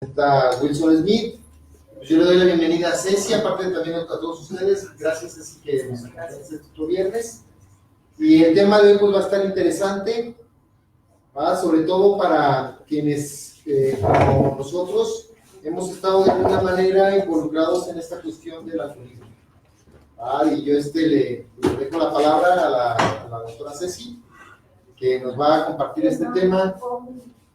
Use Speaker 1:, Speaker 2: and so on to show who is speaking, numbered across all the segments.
Speaker 1: Está Wilson Smith. Yo le doy la bienvenida a Ceci, aparte también a todos ustedes. Gracias, Ceci, que nos acompañaste este viernes. Y el tema de hoy pues, va a estar interesante, sobre todo para quienes, como nosotros, hemos estado de alguna manera involucrados en esta cuestión del alcoholismo. Y yo le dejo la palabra a la doctora Ceci, que nos va a compartir este tema.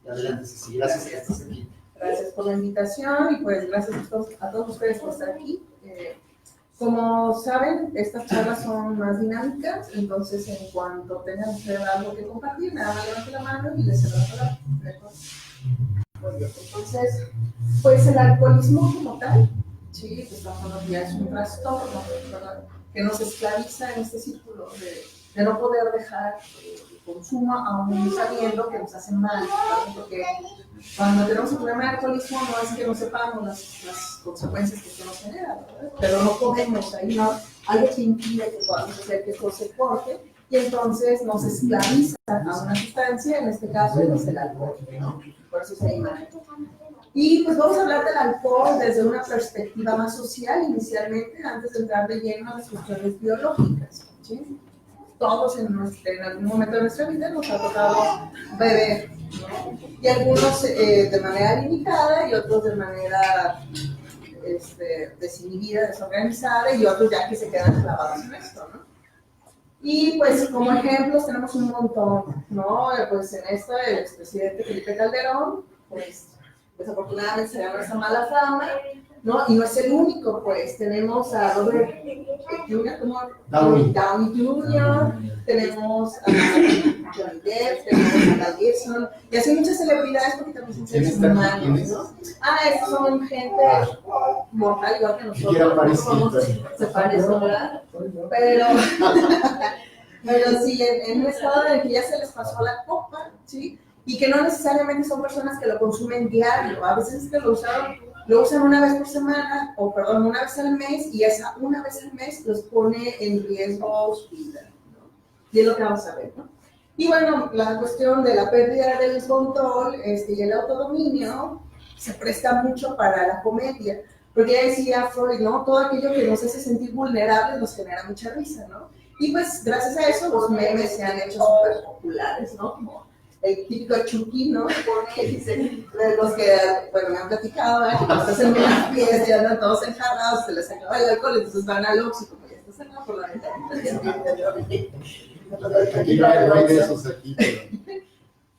Speaker 1: Adelante, Ceci. Gracias que estás aquí.
Speaker 2: Gracias por la invitación y pues gracias a todos ustedes por estar aquí. Como saben, estas charlas son más dinámicas, entonces en cuanto tengan ustedes algo que compartir, nada más levanten la mano y les cedo la palabra. Entonces, pues el alcoholismo como tal, sí, pues estamos hablando ya es un trastorno, ¿verdad?, que nos esclaviza en este círculo de no poder dejar el consumo aún sabiendo que nos hace mal, ¿verdad? Porque cuando tenemos un problema de alcoholismo no es que no sepamos las consecuencias que esto nos genera, ¿verdad? Pero no podemos, ahí no, algo que impide que podamos hacer que esto se corte y entonces nos esclaviza a una sustancia, en este caso es el alcohol, ¿no? Por eso se llama. Y pues vamos a hablar del alcohol desde una perspectiva más social inicialmente, antes de entrar de lleno a las cuestiones biológicas, ¿sí? Todos en algún momento de nuestra vida nos ha tocado beber, ¿no? Y algunos de manera limitada y otros de manera desinhibida, desorganizada, y otros ya que se quedan clavados en esto, ¿no? Y pues como ejemplos tenemos un montón, ¿no? Pues en esto el expresidente Felipe Calderón, pues desafortunadamente se ganó esa mala fama, ¿no? Y no es el único, pues tenemos a Robert Downey Jr., tenemos a Johnny Depp, tenemos a Mel Gibson, y así muchas celebridades porque también son seres humanos, ¿no? Estos son gente mortal igual que nosotros, se parecen, ¿verdad? Pero sí, en un estado en el que ya se les pasó la copa, ¿sí? Y que no necesariamente son personas que lo consumen diario, a veces es que lo usan una vez por semana, o perdón, una vez al mes, y esa una vez al mes los pone en riesgo su vida, ¿no? Y es lo que vamos a ver, ¿no? Y bueno, la cuestión de la pérdida del control y el autodominio se presta mucho para la comedia, porque ya decía Freud, ¿no? Todo aquello que nos hace sentir vulnerables nos genera mucha risa, ¿no? Y pues gracias a eso los memes se han hecho súper populares, ¿no? Como el típico Chucky, ¿no? Porque dicen, los que, bueno, me han platicado, que cuando estás en una fiesta y andan todos enjarrados, se les acaba el alcohol, entonces van al Oxxo, como ya está cerrado por la ventanita.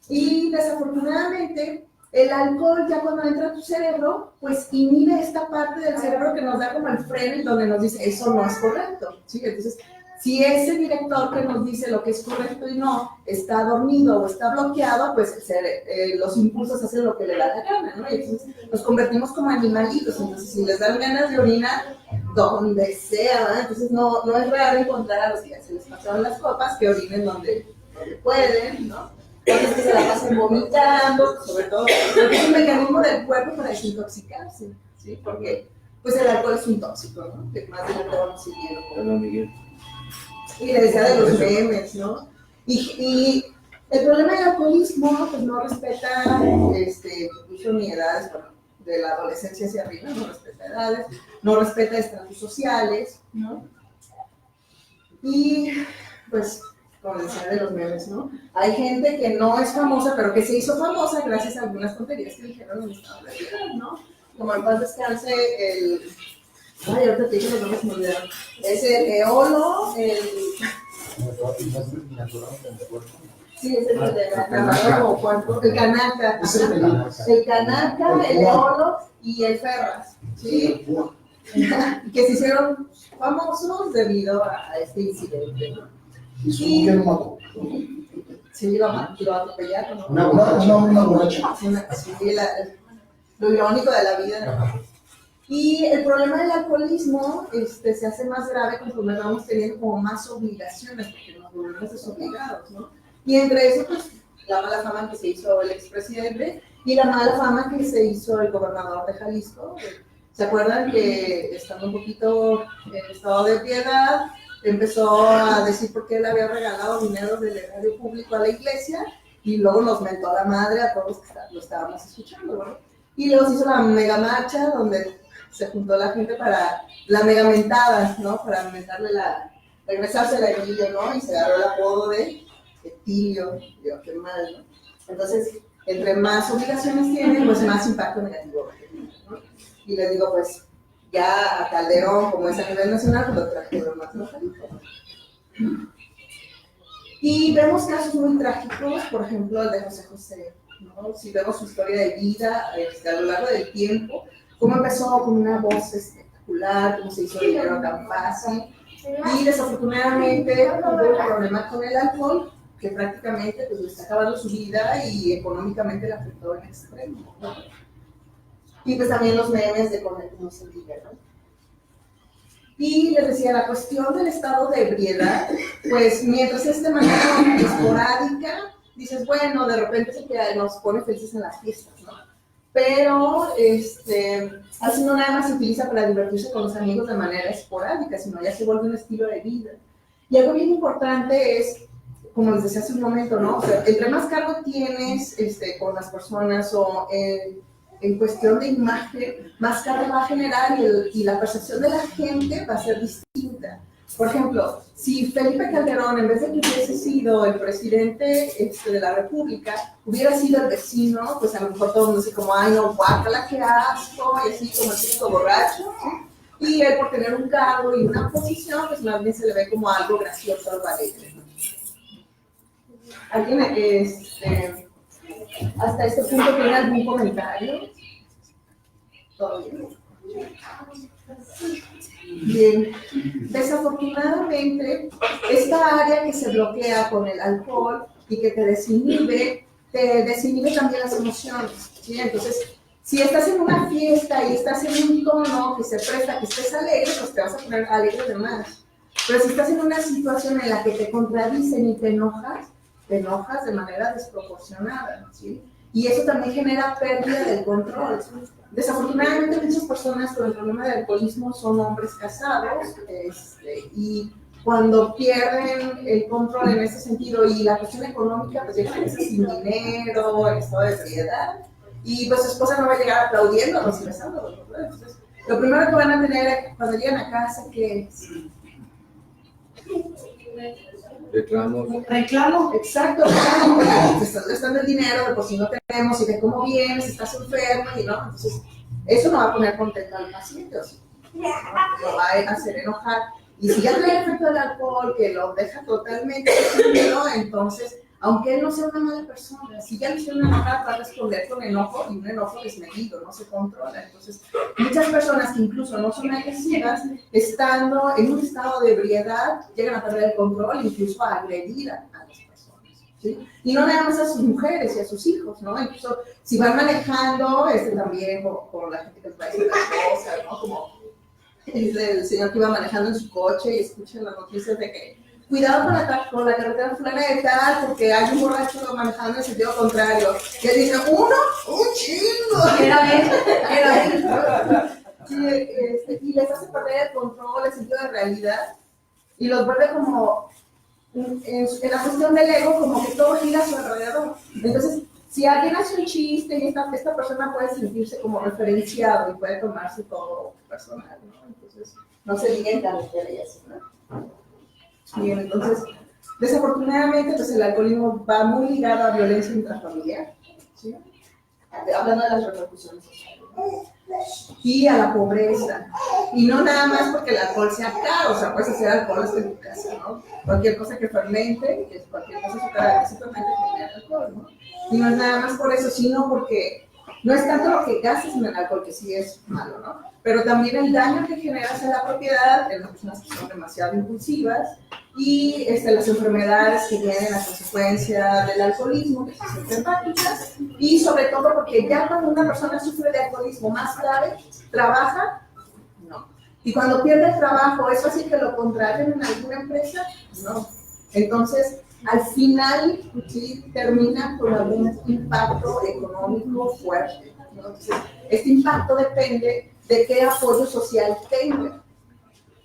Speaker 2: Y desafortunadamente, el alcohol ya cuando entra a tu cerebro, pues inhibe esta parte del cerebro que nos da como el freno y donde nos dice, eso no es correcto, ¿sí? Entonces, si ese director que nos dice lo que es correcto y no está dormido o está bloqueado, pues los impulsos hacen lo que le da la gana, ¿no? Y entonces nos convertimos como animalitos, entonces si les dan ganas de orinar, donde sea, ¿verdad? Entonces no es raro encontrar a los que ya se les pasaron las copas que orinen donde pueden, ¿no? Entonces que se la pasen vomitando, sobre todo, porque es un mecanismo del cuerpo para desintoxicarse, ¿sí? Porque pues el alcohol es un tóxico, ¿no? Que más adelante vamos siguiendo. Y le decía de los memes, ¿no? Y el problema del alcoholismo, pues no respeta, incluso ni edades, bueno, de la adolescencia hacia arriba, no respeta edades, no respeta estratos sociales, ¿no? Y, pues, como decía de los memes, ¿no? Hay gente que no es famosa, pero que se hizo famosa gracias a algunas tonterías que dijeron en Estados Unidos, ¿no? Como en paz descanse ahorita te digo los nombres, me olvidaron. Es el eolo, sí, es el de como cuerpo, el canaca, el eolo y el ferras, ¿sí? Que se hicieron famosos debido a este incidente, ¿no?
Speaker 1: ¿Y qué no mató?
Speaker 2: Sí, lo atropellaron, ¿no?
Speaker 1: Una borracha.
Speaker 2: Sí, lo irónico de la vida, ¿no? Y el problema del alcoholismo se hace más grave conforme vamos teniendo como más obligaciones, porque nos volvemos desobligados, ¿no? Y entre eso, pues, la mala fama que se hizo el expresidente y la mala fama que se hizo el gobernador de Jalisco. ¿Se acuerdan que estando un poquito en estado de piedad, empezó a decir por qué él había regalado dinero del erario público a la iglesia y luego nos mentó a la madre a todos los que lo estábamos escuchando, ¿no? Y luego se hizo la mega marcha, donde se juntó la gente para la mega mentada, ¿no? Para mentarle regresarse la Emilio, ¿no? Y se agarró el apodo de Etilio, digo, qué mal, ¿no? Entonces, entre más obligaciones tienen, pues más impacto negativo va a tener, ¿no? Y les digo, pues, ya a Calderón, como es a nivel nacional, pues lo trajeron más localito. Y vemos casos muy trágicos, por ejemplo, el de José José, ¿no? Si vemos su historia de vida a lo largo del tiempo, cómo empezó con una voz espectacular, cómo se hizo dinero tan fácil, y desafortunadamente tuvo un problema con el alcohol, que prácticamente pues, le está acabando su vida y económicamente le afectó en extremo, ¿no? Y pues también los memes de con el que no se diga, ¿no? Y les decía, la cuestión del estado de ebriedad, pues mientras es de manera esporádica, dices, bueno, de repente es el que nos pone felices en las fiestas, ¿no? Pero, así no nada más se utiliza para divertirse con los amigos de manera esporádica, sino ya se vuelve un estilo de vida. Y algo bien importante es, como les decía hace un momento, ¿no? O sea, entre más cargo tienes con las personas o en cuestión de imagen, más cargo va a generar y la percepción de la gente va a ser distinta. Por ejemplo, si Felipe Calderón, en vez de que hubiese sido el presidente de la República, hubiera sido el vecino, pues a lo mejor todo el mundo dice como, ay no, guácala, qué asco, y así como el típico borracho, ¿sí? Y él por tener un cargo y una posición, pues más bien se le ve como algo gracioso, algo alegre, ¿no? ¿Alguien hasta este punto tiene algún comentario? ¿Todo bien? Bien, desafortunadamente, esta área que se bloquea con el alcohol y que te desinhibe también las emociones, ¿sí? Entonces, si estás en una fiesta y estás en un tono que se presta que estés alegre, pues te vas a poner alegre de más. Pero si estás en una situación en la que te contradicen y te enojas de manera desproporcionada, ¿sí? Y eso también genera pérdida del control. Desafortunadamente, muchas personas con el problema del alcoholismo son hombres casados y cuando pierden el control en ese sentido y la cuestión económica, pues llegan sin dinero, en estado de ebriedad, y pues su esposa no va a llegar aplaudiéndolos y besándolos, ¿verdad? Entonces, lo primero que van a tener cuando llegan a casa, que es reclamo, exacto, reclamo, te estás gastando el dinero, de por si no tenemos, y de cómo vienes, estás enfermo, y no, entonces eso no va a poner contento al paciente, ¿no? Lo va a hacer enojar, y si ya trae el efecto del alcohol, que lo deja totalmente deprimido, entonces, aunque él no sea una mala persona, si ya le hicieron enojar, va a responder con enojo, y un enojo desmedido, no se controla. Entonces, muchas personas que incluso no son agresivas, estando en un estado de ebriedad, llegan a perder el control, incluso a agredir a las personas, ¿sí? Y no nada más a sus mujeres y a sus hijos, ¿no? Incluso si van manejando, también con la gente que les va a decir las cosas, ¿no? Como el señor que iba manejando en su coche y escucha las noticias de que cuidado con la carretera fulana de tal, porque hay un borracho manejando en sentido contrario. Y él dice, ¿uno? ¡Un chingo! Era él. Y les hace perder el control, el sentido de realidad, y los vuelve como, en la cuestión del ego, como que todo gira a su alrededor. Entonces, si alguien hace un chiste y esta persona puede sentirse como referenciado y puede tomarse todo personal, ¿no? Entonces, no se diga en carretera y así, ¿no? Bien, entonces, desafortunadamente, pues el alcoholismo va muy ligado a violencia intrafamiliar, ¿sí? Hablando de las repercusiones sociales, y a la pobreza. Y no nada más porque el alcohol sea caro, o sea, puedes hacer alcohol hasta en tu casa, ¿no? Cualquier cosa que fermente, cualquier cosa que se fermente genera alcohol, ¿no? Y no es nada más por eso, sino porque no es tanto lo que gastes en el alcohol, que sí es malo, ¿no? Pero también el daño que generas en la propiedad, en las personas que son demasiado impulsivas, y las enfermedades que vienen a consecuencia del alcoholismo, que son hepáticas, y sobre todo porque ya cuando una persona sufre de alcoholismo más grave, trabaja, no. Y cuando pierde el trabajo, ¿es fácil que lo contraten en alguna empresa? No. Entonces, al final, sí, termina con algún impacto económico fuerte, ¿no? Entonces, este impacto depende de qué apoyo social tenga.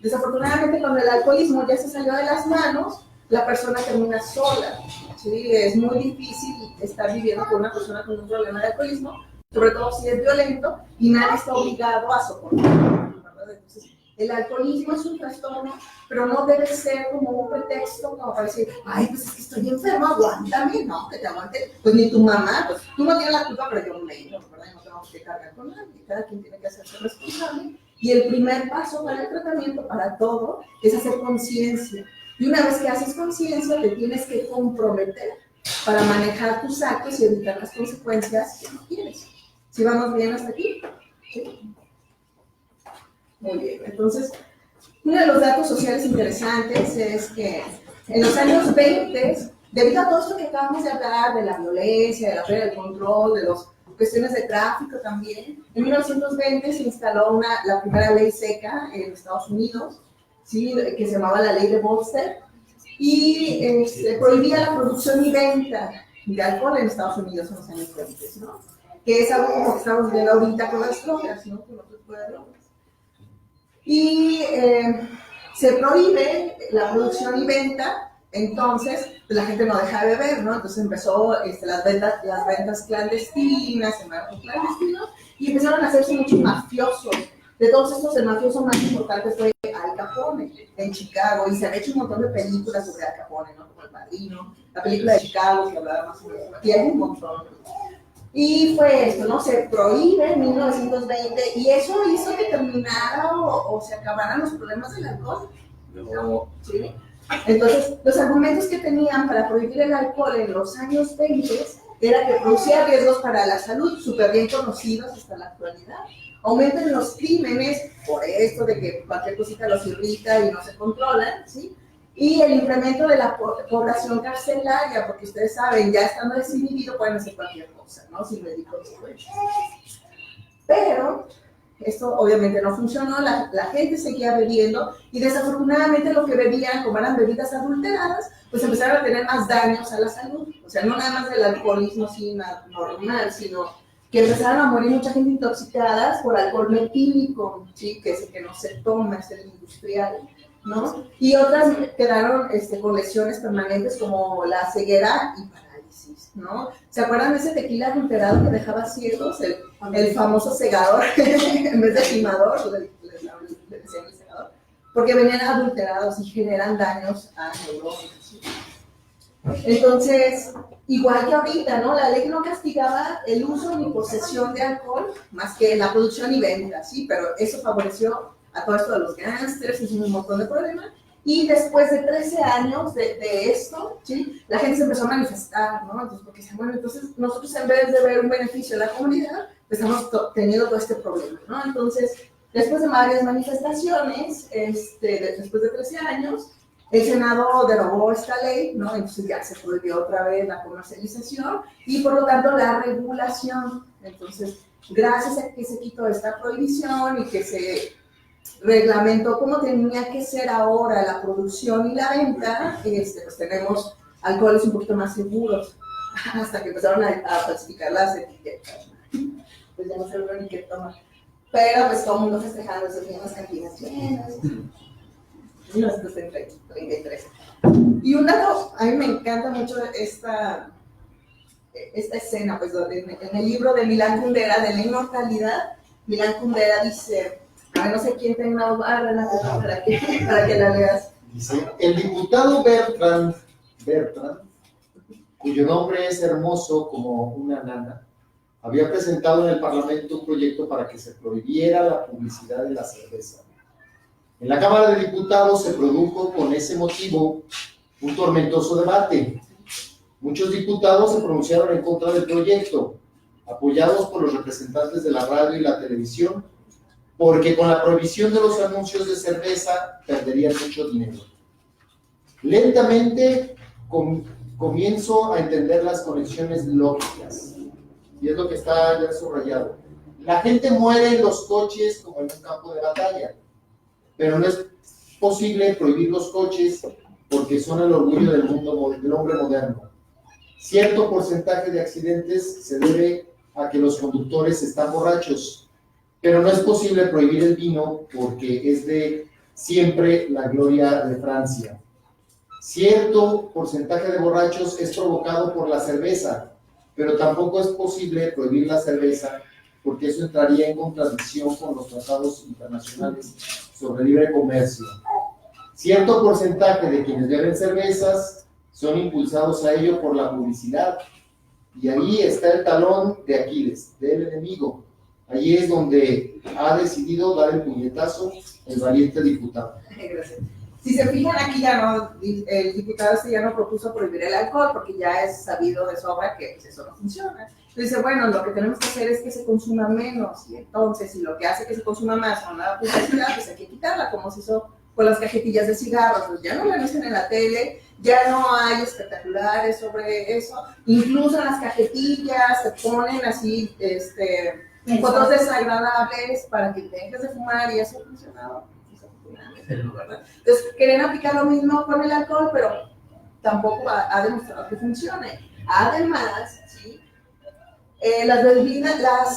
Speaker 2: Desafortunadamente, cuando el alcoholismo ya se salió de las manos, la persona termina sola, ¿sí? Es muy difícil estar viviendo con una persona con un problema de alcoholismo sobre todo si es violento, y nadie está obligado a soportarlo, ¿verdad? Entonces, el alcoholismo es un trastorno, pero no debe ser como un pretexto como para decir, ay, pues es que estoy enfermo, aguántame, no, que te aguante, pues ni tu mamá, pues tú no tienes la culpa, pero yo menos, ¿verdad? Y no tenemos que cargar con nadie, cada quien tiene que hacerse responsable, y el primer paso para el tratamiento, para todo, es hacer conciencia, y una vez que haces conciencia, te tienes que comprometer para manejar tus actos y evitar las consecuencias que no quieres. ¿Sí vamos bien hasta aquí? ¿Sí? Muy bien, entonces, uno de los datos sociales interesantes es que en los años 20, debido a todo esto que acabamos de hablar, de la violencia, de la pérdida del control, de las cuestiones de tráfico también, en 1920 se instaló la primera ley seca en Estados Unidos, ¿sí? Que se llamaba la ley de Volstead, y prohibía la producción y venta de alcohol en Estados Unidos en los años 20, ¿no? Que es algo como que estamos viendo ahorita con las drogas, ¿no? Con otro tipo de drogas. Y se prohíbe la producción y venta, entonces pues, la gente no deja de beber, ¿no? Entonces empezó las ventas clandestinas, el mercado clandestino, y empezaron a hacerse muchos mafiosos. De todos estos, el mafioso más importante fue Al Capone, en Chicago, y se han hecho un montón de películas sobre Al Capone, ¿no? Como El Padrino, la película de Chicago, que hablaba más o menos, y hay un montón. Y fue esto, ¿no? Se prohíbe en 1920, y eso hizo que terminara o se acabaran los problemas del alcohol.
Speaker 3: No.
Speaker 2: ¿Sí? Entonces, los argumentos que tenían para prohibir el alcohol en los años 20 era que producía riesgos para la salud, súper bien conocidos hasta la actualidad. Aumentan los crímenes por esto de que cualquier cosita los irrita y no se controlan, ¿sí? Y el incremento de la población carcelaria, porque ustedes saben, ya estando desinhibido pueden hacer cualquier cosa, ¿no? Sin medir consecuencias. Pero esto obviamente no funcionó, la gente seguía bebiendo y desafortunadamente lo que bebían, como eran bebidas adulteradas, pues empezaron a tener más daños a la salud. O sea, no nada más del alcoholismo así normal, sino que empezaron a morir mucha gente intoxicada por alcohol metílico, ¿sí? Que es el que no se toma, es el industrial, ¿no? Y otras quedaron con lesiones permanentes como la ceguera y parálisis, ¿no? ¿Se acuerdan de ese tequila adulterado que dejaba ciegos? El famoso cegador, en vez de timador, le decían el cegador, porque venían adulterados y generan daños a neuronas, ¿sí? Entonces, igual que ahorita, ¿no? La ley no castigaba el uso ni posesión de alcohol, más que la producción y venta, ¿sí? Pero eso favoreció a todo esto de los gángsters, es un montón de problemas. Y después de 13 años de esto, ¿sí? La gente se empezó a manifestar, ¿no? Entonces, porque bueno, entonces nosotros en vez de ver un beneficio a la comunidad, pues estamos teniendo todo este problema, ¿no? Entonces, después de varias manifestaciones, después de 13 años, el Senado derogó esta ley, ¿no? Entonces ya se prohibió otra vez la comercialización y por lo tanto la regulación. Entonces, gracias a que se quitó esta prohibición y que se reglamentó cómo tenía que ser ahora la producción y la venta, pues tenemos alcoholes un poquito más seguros, hasta que empezaron a falsificar las etiquetas. Pues ya no se lo ni qué tomar. Pero pues todo el mundo festejando esos días en las cantinas llenas. 1933. Y un dato, a mí me encanta mucho esta escena, pues en el libro de Milán Kundera, de la inmortalidad, Milán Kundera dice, no sé quién tenga una barra, para que la leas.
Speaker 1: Dice, el diputado Bertrand, cuyo nombre es hermoso como una nana, había presentado en el Parlamento un proyecto para que se prohibiera la publicidad de la cerveza. En la Cámara de Diputados se produjo con ese motivo un tormentoso debate. Muchos diputados se pronunciaron en contra del proyecto, apoyados por los representantes de la radio y la televisión, porque con la prohibición de los anuncios de cerveza perderían mucho dinero. Lentamente comienzo a entender las conexiones lógicas, y es lo que está ya subrayado. La gente muere en los coches como en un campo de batalla, pero no es posible prohibir los coches porque son el orgullo del mundo del hombre moderno. Cierto porcentaje de accidentes se debe a que los conductores están borrachos, pero no es posible prohibir el vino porque es de siempre la gloria de Francia. Cierto porcentaje de borrachos es provocado por la cerveza, pero tampoco es posible prohibir la cerveza porque eso entraría en contradicción con los tratados internacionales sobre libre comercio. Cierto porcentaje de quienes beben cervezas son impulsados a ello por la publicidad, y ahí está el talón de Aquiles, del enemigo. Allí es donde ha decidido dar el puñetazo el valiente diputado.
Speaker 2: Gracias. Si se fijan, aquí ya no, el diputado ya no propuso prohibir el alcohol porque ya es sabido de sobra que pues, eso no funciona. Entonces dice, bueno, lo que tenemos que hacer es que se consuma menos, y entonces, si lo que hace que se consuma más son la publicidad, pues hay que quitarla, como se hizo con las cajetillas de cigarros, pues ya no la anuncian en la tele, ya no hay espectaculares sobre eso, incluso en las cajetillas se ponen así, fotos desagradables para que dejes de fumar, y eso ha funcionado. Entonces, quieren aplicar lo mismo con el alcohol, pero tampoco ha demostrado que funcione. Además, ¿sí? Las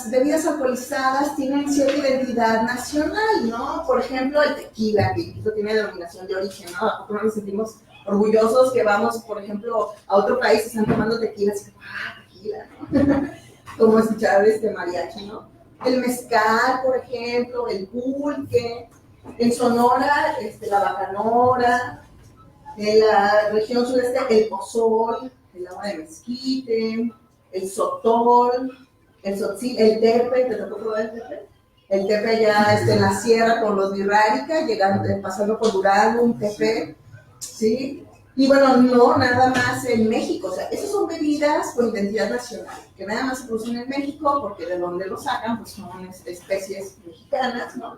Speaker 2: bebidas alcoholizadas tienen cierta identidad nacional, ¿no? Por ejemplo, el tequila, que incluso tiene denominación de origen, ¿no? ¿A poco no nos sentimos orgullosos que vamos, por ejemplo, a otro país y están tomando tequila? Así, tequila, ¿no? Como escuchar mariachi, ¿no? El mezcal, por ejemplo, el pulque. En Sonora, la bacanora. En la región sureste, el pozol, el agua de mezquite, el sotol, el sotzil, el tepe. ¿Te tocó probar el tepe? El tepe ya en la sierra con los birrárica, pasando por Durango, un tepe, ¿sí? Y bueno, no nada más en México, o sea, esas son bebidas con identidad nacional, que nada más se producen en México, porque de donde lo sacan, pues son especies mexicanas, ¿no?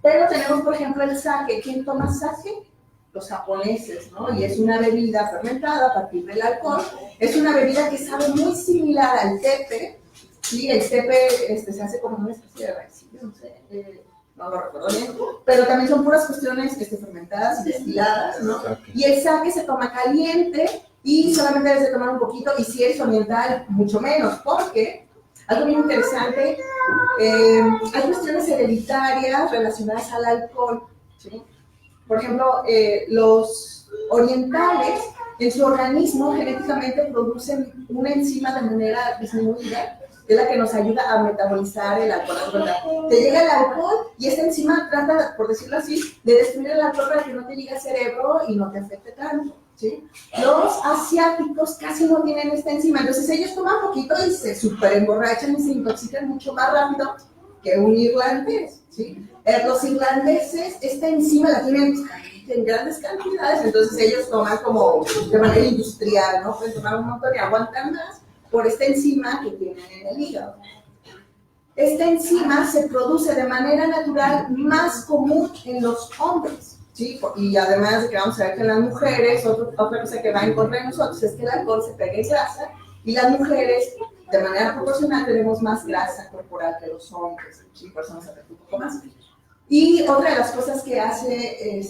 Speaker 2: Pero tenemos, por ejemplo, el sake. ¿Quién toma sake? Los japoneses, ¿no? Y es una bebida fermentada a partir del alcohol. Es una bebida que sabe muy similar al tepe, ¿sí? El tepe se hace como una especie de raicillo, no sé, no lo recuerdo bien, pero también son puras cuestiones fermentadas y destiladas, ¿no? Y el sake se toma caliente y solamente debes de tomar un poquito, y si eres oriental, mucho menos, porque algo bien interesante, hay cuestiones hereditarias relacionadas al alcohol, ¿sí? Por ejemplo, los orientales en su organismo genéticamente producen una enzima de manera disminuida, que es la que nos ayuda a metabolizar el alcohol. Te llega el alcohol y esta enzima trata, por decirlo así, de destruir el alcohol para que no te llegue al cerebro y no te afecte tanto, ¿sí? Los asiáticos casi no tienen esta enzima, entonces ellos toman poquito y se súper emborrachan y se intoxican mucho más rápido que un irlandés, ¿sí? Los irlandeses esta enzima la tienen en grandes cantidades, entonces ellos toman como de manera industrial, ¿no? Pueden tomar un montón y aguantan más por esta enzima que tienen en el hígado. Esta enzima se produce de manera natural más común en los hombres, ¿sí? Y además de que vamos a ver que en las mujeres, otra cosa que va en contra de nosotros es que el alcohol se pega en grasa, y las mujeres de manera proporcional tenemos más grasa corporal que los hombres, ¿sí? Por eso nos afecta un poco más. Y otra de las cosas que hace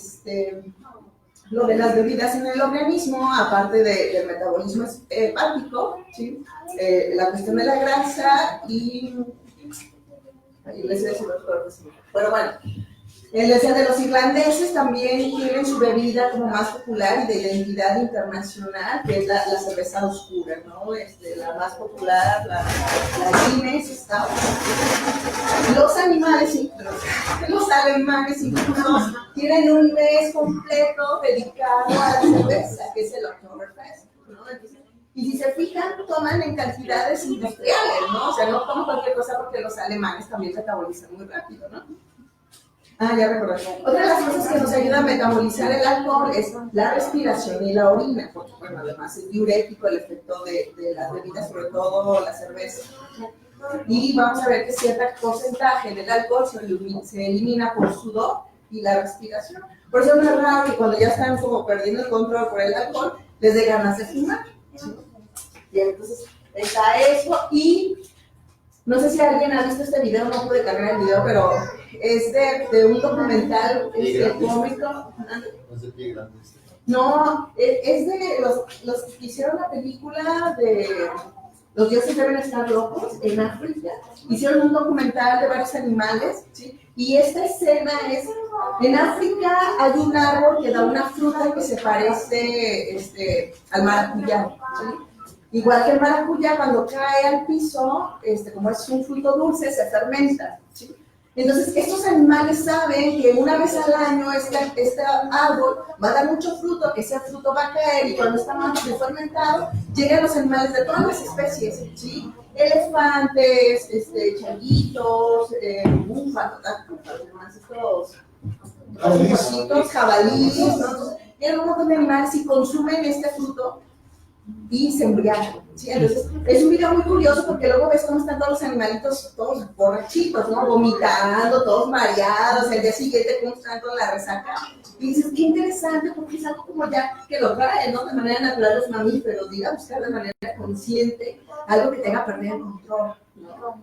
Speaker 2: lo de las bebidas en el organismo, aparte del metabolismo hepático, ¿sí? La cuestión de la grasa y les decía pero bueno, les decía de los irlandeses también tienen su bebida como más popular y de identidad internacional, que es la cerveza oscura, ¿no? La más popular, la Guinness Stout. Los alemanes incluso tienen un mes completo dedicado a la cerveza, que es el Oktoberfest, ¿no? Entonces, y si se fijan, toman en cantidades industriales, ¿no? O sea, no toman cualquier cosa porque los alemanes también metabolizan muy rápido, ¿no? Ya recordé. Otra de las cosas que nos ayuda a metabolizar el alcohol es la respiración y la orina, porque, bueno, además es diurético el efecto de las bebidas, sobre todo la cerveza. Y vamos a ver que cierto porcentaje del alcohol se elimina por sudor y la respiración. Por eso no es raro que cuando ya están como perdiendo el control por el alcohol, les dé ganas de fumar, ¿sí? Y entonces está eso, y no sé si alguien ha visto este video, no pude cargar el video, pero es de un documental cómico. No, es de los que hicieron la película de Los dioses deben estar locos en África. Hicieron un documental de varios animales, ¿sí? Y esta escena es, en África hay un árbol que da una fruta que se parece al maracuyá, ¿sí? Igual que el maracuyá, cuando cae al piso, como es un fruto dulce, se fermenta, ¿sí? Entonces, estos animales saben que una vez al año este árbol va a dar mucho fruto, que ese fruto va a caer y cuando está más fermentado, llegan los animales de todas las especies, ¿sí? Elefantes, changuitos, búfalos, estos jabalíes, ¿no? Entonces, llegan un montón de animales y consumen este fruto y se embriagan, ¿sí? Entonces, es un video muy curioso porque luego ves cómo están todos los animalitos, todos borrachitos, ¿no? Vomitando, todos mareados, el día siguiente cómo están con la resaca. Y dices, qué interesante, porque es algo como ya que lo traen, ¿no? De manera natural los mamíferos, ir a buscar de manera consciente algo que tenga perder el control, ¿no?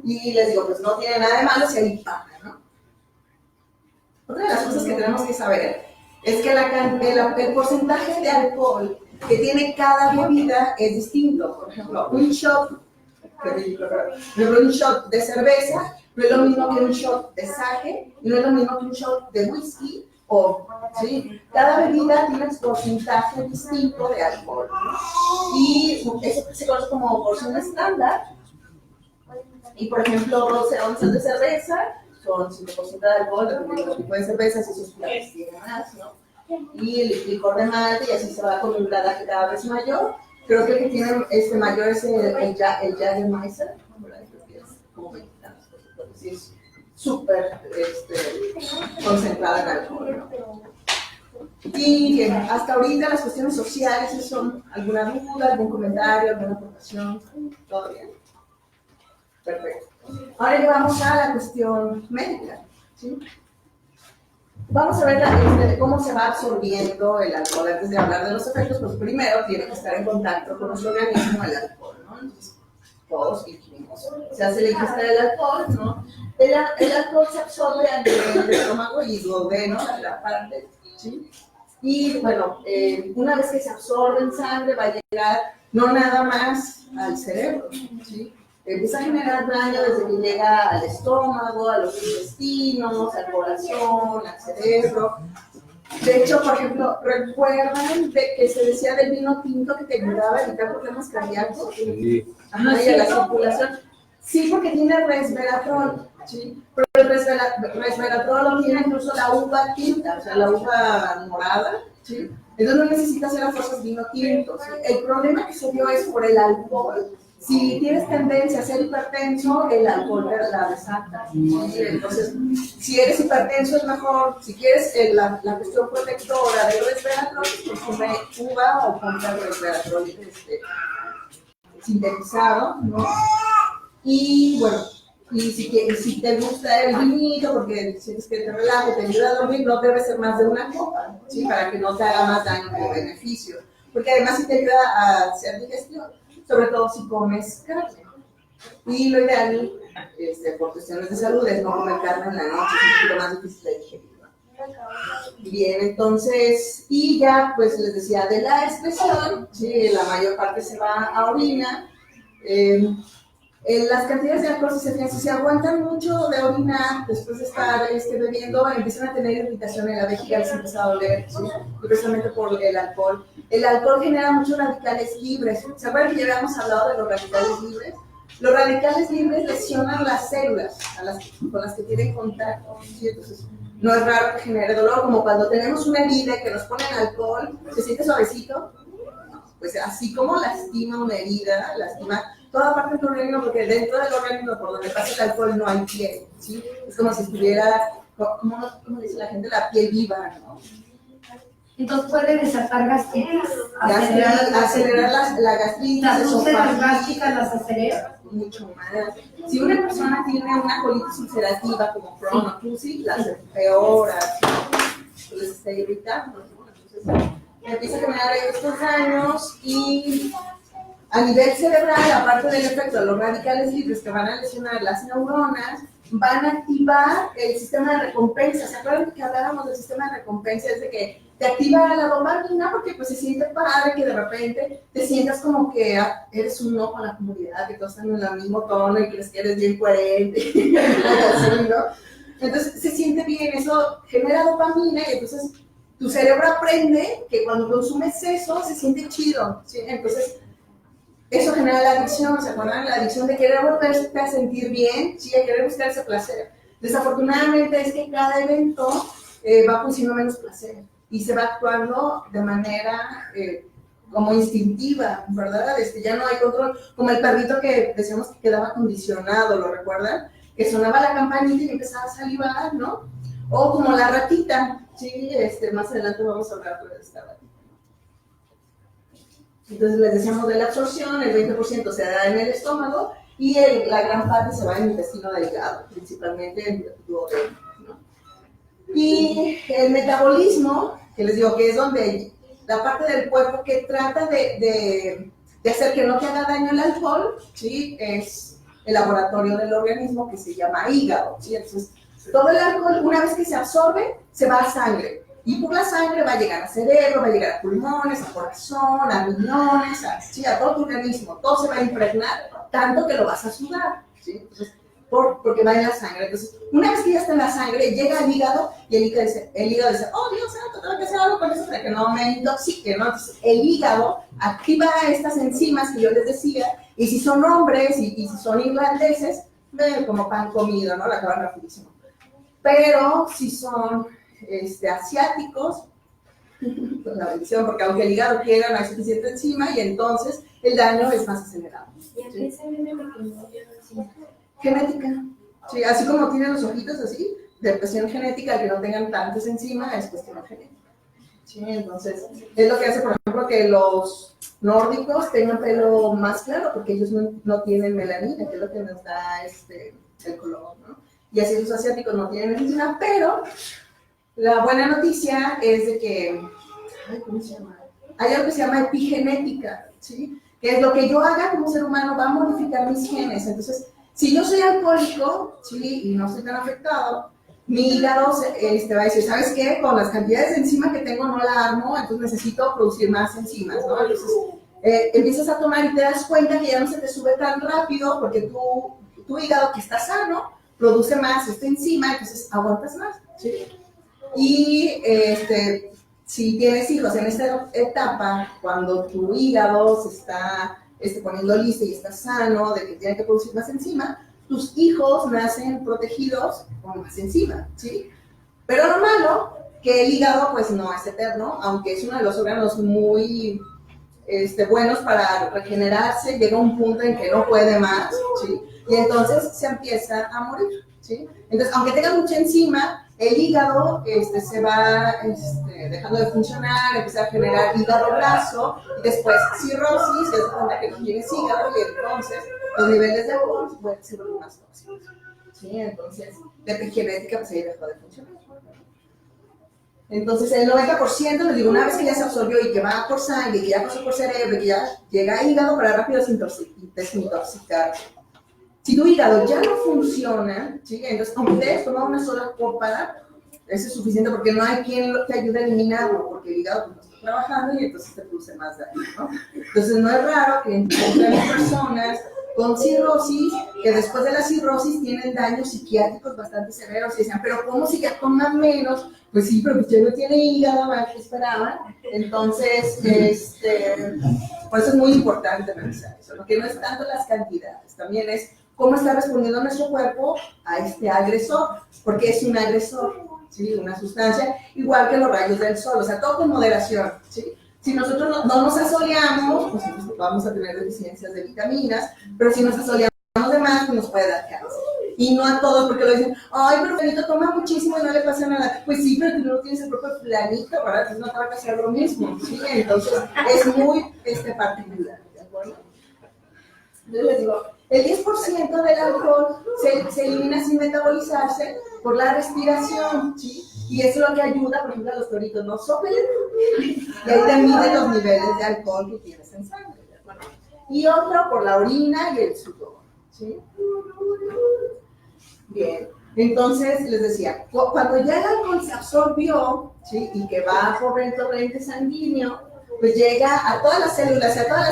Speaker 2: Y les digo, pues no tiene nada de malo si hay paja, ¿no? Otra de las cosas que tenemos que saber es que el porcentaje de alcohol que tiene cada bebida es distinto. Por ejemplo, un shot de cerveza no es lo mismo que un shot de sake, no es lo mismo que un shot de whisky, ¿sí? Cada bebida tiene un porcentaje distinto de alcohol. Y eso se conoce como porción estándar. Y por ejemplo, 12 onzas de cerveza son 5% de alcohol, dependiendo del tipo de cerveza, si esos platos tienen más, ¿no? Y el licor de malte, y así se va con un gradaje cada vez mayor. Creo que el que tiene mayor es el Jägermeister, como 20 años, sí, es súper concentrada en alcohol, ¿no? Y bien, hasta ahorita las cuestiones sociales, si son alguna duda, algún comentario, alguna aportación, ¿todo bien? Perfecto. Ahora llegamos a la cuestión médica, ¿sí? Vamos a ver cómo se va absorbiendo el alcohol. Antes de hablar de los efectos, pues primero tiene que estar en contacto con nuestro organismo el alcohol, ¿no? Entonces, todos ingerimos. Se hace la ingesta del alcohol, ¿no? El alcohol se absorbe a nivel del estómago y duodeno, la parte, ¿sí? Y bueno, una vez que se absorbe en sangre, va a llegar no nada más al cerebro, ¿sí? Empieza a generar daño desde que llega al estómago, a los intestinos, al corazón, al cerebro. De hecho, por ejemplo, ¿recuerdan que se decía del vino tinto que te ayudaba a evitar problemas cardíacos? Sí. Ajá, y a la circulación. Sí, porque tiene resveratrol, ¿sí? Pero el resveratrol lo tiene incluso la uva tinta, o sea, la uva morada, ¿sí? Entonces no necesitas hacer a fuerzas vino tinto, ¿sí? El problema que se dio es por el alcohol. Si tienes tendencia a ser hipertenso, el alcohol te la desata, ¿sí? Entonces, si eres hipertenso es mejor, si quieres la cuestión protectora del resveratrol, consume uva o compra el resveratrol sintetizado, ¿no? Y bueno, y si te gusta el vinito, porque sientes que te relaja, te ayuda a dormir, no debe ser más de una copa, ¿sí? Para que no te haga más daño que beneficio. Porque además sí te ayuda a hacer digestión, sobre todo si comes carne. Y lo ideal, por cuestiones de salud, es no comer carne en la noche, es un poquito más difícil de digerir. Bien, entonces, y ya, pues les decía, de la excreción, ¿sí? La mayor parte se va a orina. Las cantidades de alcohol, si se aguantan mucho de orinar después de estar bebiendo, empiezan a tener irritación en la vejiga, les empieza a doler, ¿sí? Precisamente por el alcohol. El alcohol genera muchos radicales libres. ¿Se acuerdan que ya habíamos hablado de los radicales libres? Los radicales libres lesionan las células con las que tienen contacto, ¿sí? Entonces, no es raro que genere dolor, como cuando tenemos una herida y que nos ponen alcohol, ¿se siente suavecito? Pues así como lastima una herida, lastima toda parte del organismo, porque dentro del organismo por donde pasa el alcohol no hay piel, ¿sí? Es como si estuviera, ¿cómo dice la gente? La piel viva, ¿no?
Speaker 3: Entonces puede desatar gastritis,
Speaker 2: acelerar la gastritis,
Speaker 3: las úlceras gástricas las acelera.
Speaker 2: Mucho más. Si una persona tiene una colitis ulcerativa como Crohn o CUSI, las empeora, les está irritando, ¿no? Entonces empieza a generar estos daños y a nivel cerebral, aparte del efecto de los radicales libres que van a lesionar las neuronas, van a activar el sistema de recompensa. ¿Se acuerdan que hablábamos del sistema de recompensa? Es de que te activa la dopamina porque pues se siente padre que de repente te sientas como que eres uno con la comunidad, que todos están en el mismo tono y crees que eres bien coherente, así, ¿no? Entonces se siente bien, eso genera dopamina y entonces tu cerebro aprende que cuando consumes eso se siente chido, ¿sí? Entonces eso genera la adicción, ¿se acuerdan? La adicción de querer volverse a sentir bien, sí, de querer buscar ese placer. Desafortunadamente es que cada evento va produciendo menos placer y se va actuando de manera como instintiva, ¿verdad? Ya no hay control, como el perrito que decíamos que quedaba condicionado, ¿lo recuerdan? Que sonaba la campanita y empezaba a salivar, ¿no? O como la ratita, ¿sí? Más adelante vamos a hablar de esta ratita. Entonces les decíamos de la absorción, el 20% se da en el estómago y la gran parte se va en el intestino delgado, principalmente en el duodeno, ¿no? Y el metabolismo, que les digo que es donde la parte del cuerpo que trata de hacer que no te haga daño el alcohol, ¿sí? Es el laboratorio del organismo que se llama hígado, ¿sí? Entonces, todo el alcohol, una vez que se absorbe, se va a sangre. Y por la sangre va a llegar a cerebro, va a llegar a pulmones, a corazón, a riñones, a todo tu organismo. Todo se va a impregnar, tanto que lo vas a sudar, ¿sí? Entonces, porque va en la sangre. Entonces, una vez que ya está en la sangre, llega al hígado y el hígado dice, oh Dios santo, tengo que hacer algo con eso para que no me intoxique, ¿no? Entonces, el hígado activa estas enzimas que yo les decía, y si son hombres y si son irlandeses, ven como pan comido, ¿no? La acaban rapidísimo. Pero si son asiáticos, pues la bendición, porque aunque el hígado quiera, no hay suficiente enzima y entonces el daño es más acelerado.
Speaker 3: ¿Y a qué se viene lo que no lleva encima?
Speaker 2: Genética. Sí, así como tienen los ojitos así, de cuestión genética, que no tengan tantos encima, es cuestión genética. Sí, entonces, es lo que hace, por ejemplo, que los nórdicos tengan pelo más claro, porque ellos no tienen melanina, que es lo que nos da el color, ¿no? Y así los asiáticos no tienen melanina, pero la buena noticia es de que, ¿cómo se llama? Hay algo que se llama epigenética, ¿sí? Que es lo que yo haga como ser humano va a modificar mis genes. Entonces, si yo soy alcohólico, ¿sí? Y no estoy tan afectado, mi hígado va a decir, ¿sabes qué? Con las cantidades de enzima que tengo no la armo, entonces necesito producir más enzimas, ¿no? Entonces, empiezas a tomar y te das cuenta que ya no se te sube tan rápido porque tu hígado que está sano produce más esta enzima, entonces aguantas más, ¿sí? Y si tienes hijos en esta etapa, cuando tu hígado se está poniendo listo y está sano, de que tiene que producir más enzima, tus hijos nacen protegidos con más enzima, ¿sí? Pero lo malo, que el hígado pues no es eterno, aunque es uno de los órganos muy buenos para regenerarse, llega un punto en que no puede más, ¿sí? Y entonces se empieza a morir, ¿sí? Entonces, aunque tenga mucha enzima, el hígado se va dejando de funcionar, empieza a generar hígado graso, y después cirrosis, se da cuenta que no tienes hígado, y entonces los niveles de alcohol se vuelven más tóxicos, ¿sí? Entonces, la epigenética pues ahí dejó de funcionar. Entonces, el 90%, les digo, una vez que ya se absorbió y que va por sangre, que ya pasó por cerebro, y que ya llega a hígado para rápido desintoxicar. Si tu hígado ya no funciona, ¿sí? Entonces, aunque ustedes toman una sola copa, eso es suficiente porque no hay quien te ayude a eliminarlo, porque el hígado no está trabajando y entonces te produce más daño, ¿no? Entonces, no es raro que encontremos personas con cirrosis, que después de la cirrosis tienen daños psiquiátricos bastante severos y decían, pero ¿cómo si ya toman menos? Pues sí, pero usted no tiene hígado, ¿qué esperaban? Entonces, por eso es muy importante revisar eso, lo que no es tanto las cantidades, también es cómo está respondiendo nuestro cuerpo a este agresor, porque es un agresor, ¿sí? Una sustancia, igual que los rayos del sol, o sea, todo con moderación, ¿sí? Si nosotros no nos asoleamos, pues vamos a tener deficiencias de vitaminas, pero si nos asoleamos de más, pues nos puede dar cáncer. Y no a todos, porque lo dicen, ay, pero Flanito toma muchísimo y no le pasa nada. Pues sí, pero tú no tienes el propio Flanito, ¿verdad? Entonces no te va a pasar lo mismo, ¿sí? Entonces es muy particular, ¿de acuerdo? Entonces les digo, el 10% del alcohol se elimina sin metabolizarse por la respiración, ¿sí? Y eso es lo que ayuda, por ejemplo, a los toritos no soplen y ahí te miden los niveles de alcohol que tienes en sangre, ¿de acuerdo? Y otro por la orina y el sudor, ¿sí? Bien, entonces les decía, cuando ya el alcohol se absorbió, ¿sí? Y que va por el torrente sanguíneo, pues llega a todas las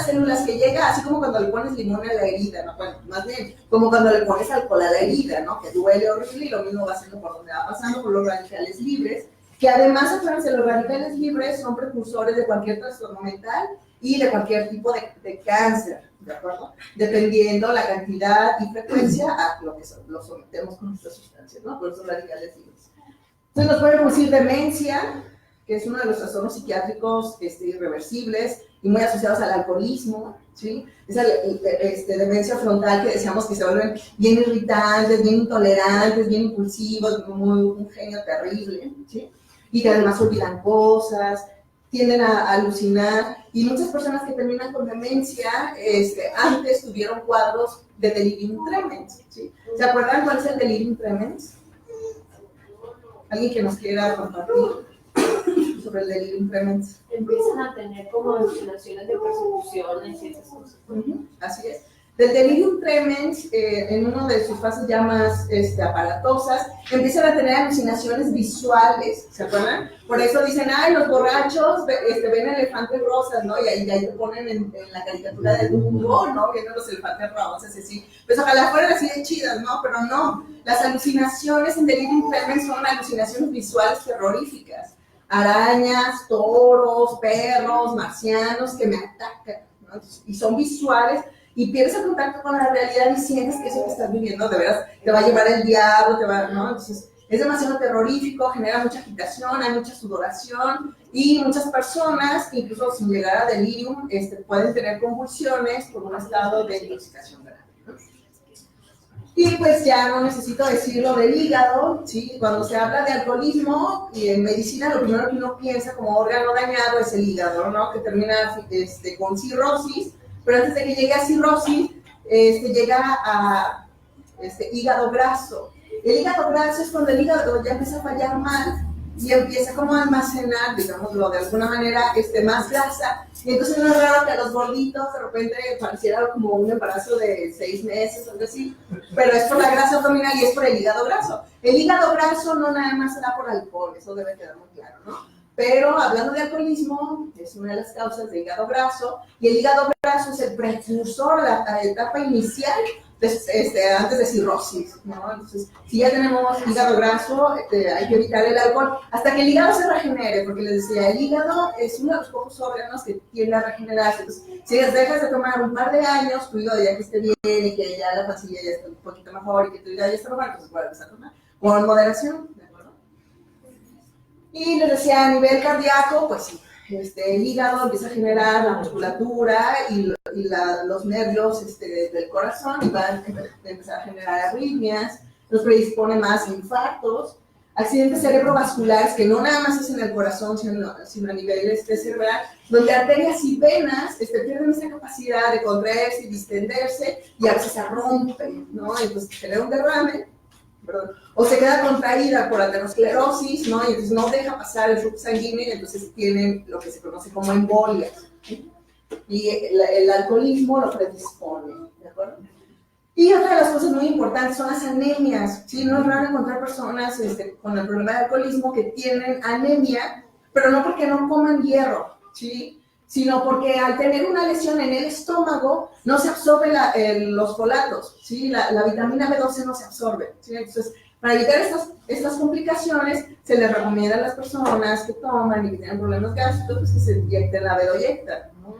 Speaker 2: células que llega, así como cuando le pones limón a la herida, ¿no? Bueno, más bien, como cuando le pones alcohol a la herida, ¿no? Que duele horrible y lo mismo va haciendo por donde va pasando por los radicales libres, que además, acuérdense, los radicales libres son precursores de cualquier trastorno mental y de cualquier tipo de cáncer, ¿de acuerdo? Dependiendo la cantidad y frecuencia a lo que lo sometemos con estas sustancias, ¿no? Por eso radicales libres. Entonces nos puede producir demencia, que es uno de los trastornos psiquiátricos irreversibles y muy asociados al alcoholismo, ¿sí? Esa demencia frontal que decíamos que se vuelven bien irritantes, bien intolerantes, bien impulsivos, un genio terrible, ¿sí? Y que además olvidan cosas, tienden a alucinar, y muchas personas que terminan con demencia antes tuvieron cuadros de delirium tremens, ¿sí? ¿Se acuerdan cuál es el delirium tremens? ¿Alguien que nos quiera compartir sobre el delirium tremens?
Speaker 3: Empiezan a tener como alucinaciones de persecuciones y esas cosas.
Speaker 2: Así es. Del delirium tremens, en una de sus fases ya más aparatosas, empiezan a tener alucinaciones visuales, ¿se acuerdan? Por eso dicen, ay, los borrachos ven elefantes rosas, ¿no? Y ahí te ponen en la caricatura del Dumbo, ¿no? Viendo los elefantes rosas, así. Pues ojalá fueran así de chidas, ¿no? Pero no. Las alucinaciones en delirium tremens son alucinaciones visuales terroríficas. Arañas, toros, perros, marcianos que me atacan, ¿no? Y son visuales, y pierdes el contacto con la realidad y sientes que eso que estás viviendo de veras te va a llevar el diablo, ¿no? Entonces es demasiado terrorífico, genera mucha agitación, hay mucha sudoración, y muchas personas, incluso sin llegar a delirium, pueden tener convulsiones por un estado de intoxicación grave, ¿no? Y pues ya no necesito decir lo del hígado, ¿sí? Cuando se habla de alcoholismo y en medicina, lo primero que uno piensa como órgano dañado es el hígado, ¿no? Que termina con cirrosis, pero antes de que llegue a cirrosis, llega a hígado graso. El hígado graso es cuando el hígado ya empieza a fallar mal y empieza como a almacenar, digámoslo de alguna manera, más grasa. Y entonces no es raro que a los gorditos de repente pareciera como un embarazo de 6 meses o algo así, pero es por la grasa abdominal y es por el hígado graso. El hígado graso no nada más se da por alcohol, eso debe quedar muy claro, ¿no? Pero hablando de alcoholismo, es una de las causas de hígado graso, y el hígado graso es el precursor, la etapa inicial antes de cirrosis, ¿no? Entonces, si ya tenemos hígado graso, hay que evitar el alcohol hasta que el hígado se regenere, porque les decía, el hígado es uno de los pocos órganos que tiende a regenerarse. Entonces, si les dejas de tomar un par de años, tu hígado ya que esté bien y que ya la pancilla ya esté un poquito mejor y que tu hígado ya esté mejor, entonces vuelves a tomar con moderación, ¿de acuerdo? Y les decía, a nivel cardíaco, pues sí, el hígado empieza a generar la musculatura y los nervios del corazón, y van a empezar a generar arritmias, nos predispone más a infartos, accidentes cerebrovasculares que no nada más es en el corazón, sino a nivel cerebral, donde arterias y venas pierden esa capacidad de contraerse y distenderse, y a veces se rompen, ¿no? Entonces genera un derrame, perdón, o se queda contraída por aterosclerosis, ¿no? Y entonces no deja pasar el flujo sanguíneo, y entonces tienen lo que se conoce como embolias, ¿sí? Y el alcoholismo lo predispone, ¿de acuerdo? Y otra de las cosas muy importantes son las anemias, ¿sí? No es raro encontrar personas con el problema de alcoholismo que tienen anemia, pero no porque no coman hierro, ¿sí? Sino porque al tener una lesión en el estómago no se absorben los folatos, ¿sí? La vitamina B12 no se absorbe, ¿sí? Entonces, para evitar estas complicaciones, se les recomienda a las personas que toman y que tienen problemas gástricos, pues que se inyecten la bedoyecta, ¿no?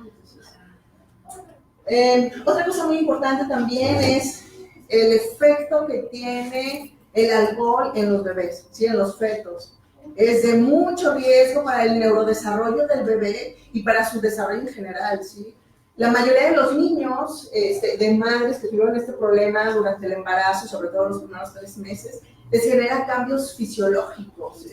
Speaker 2: Entonces, otra cosa muy importante también es el efecto que tiene el alcohol en los bebés, ¿sí? En los fetos. Es de mucho riesgo para el neurodesarrollo del bebé y para su desarrollo en general, ¿sí? La mayoría de los niños de madres que tuvieron este problema durante el embarazo, sobre todo los primeros 3 meses, les genera cambios fisiológicos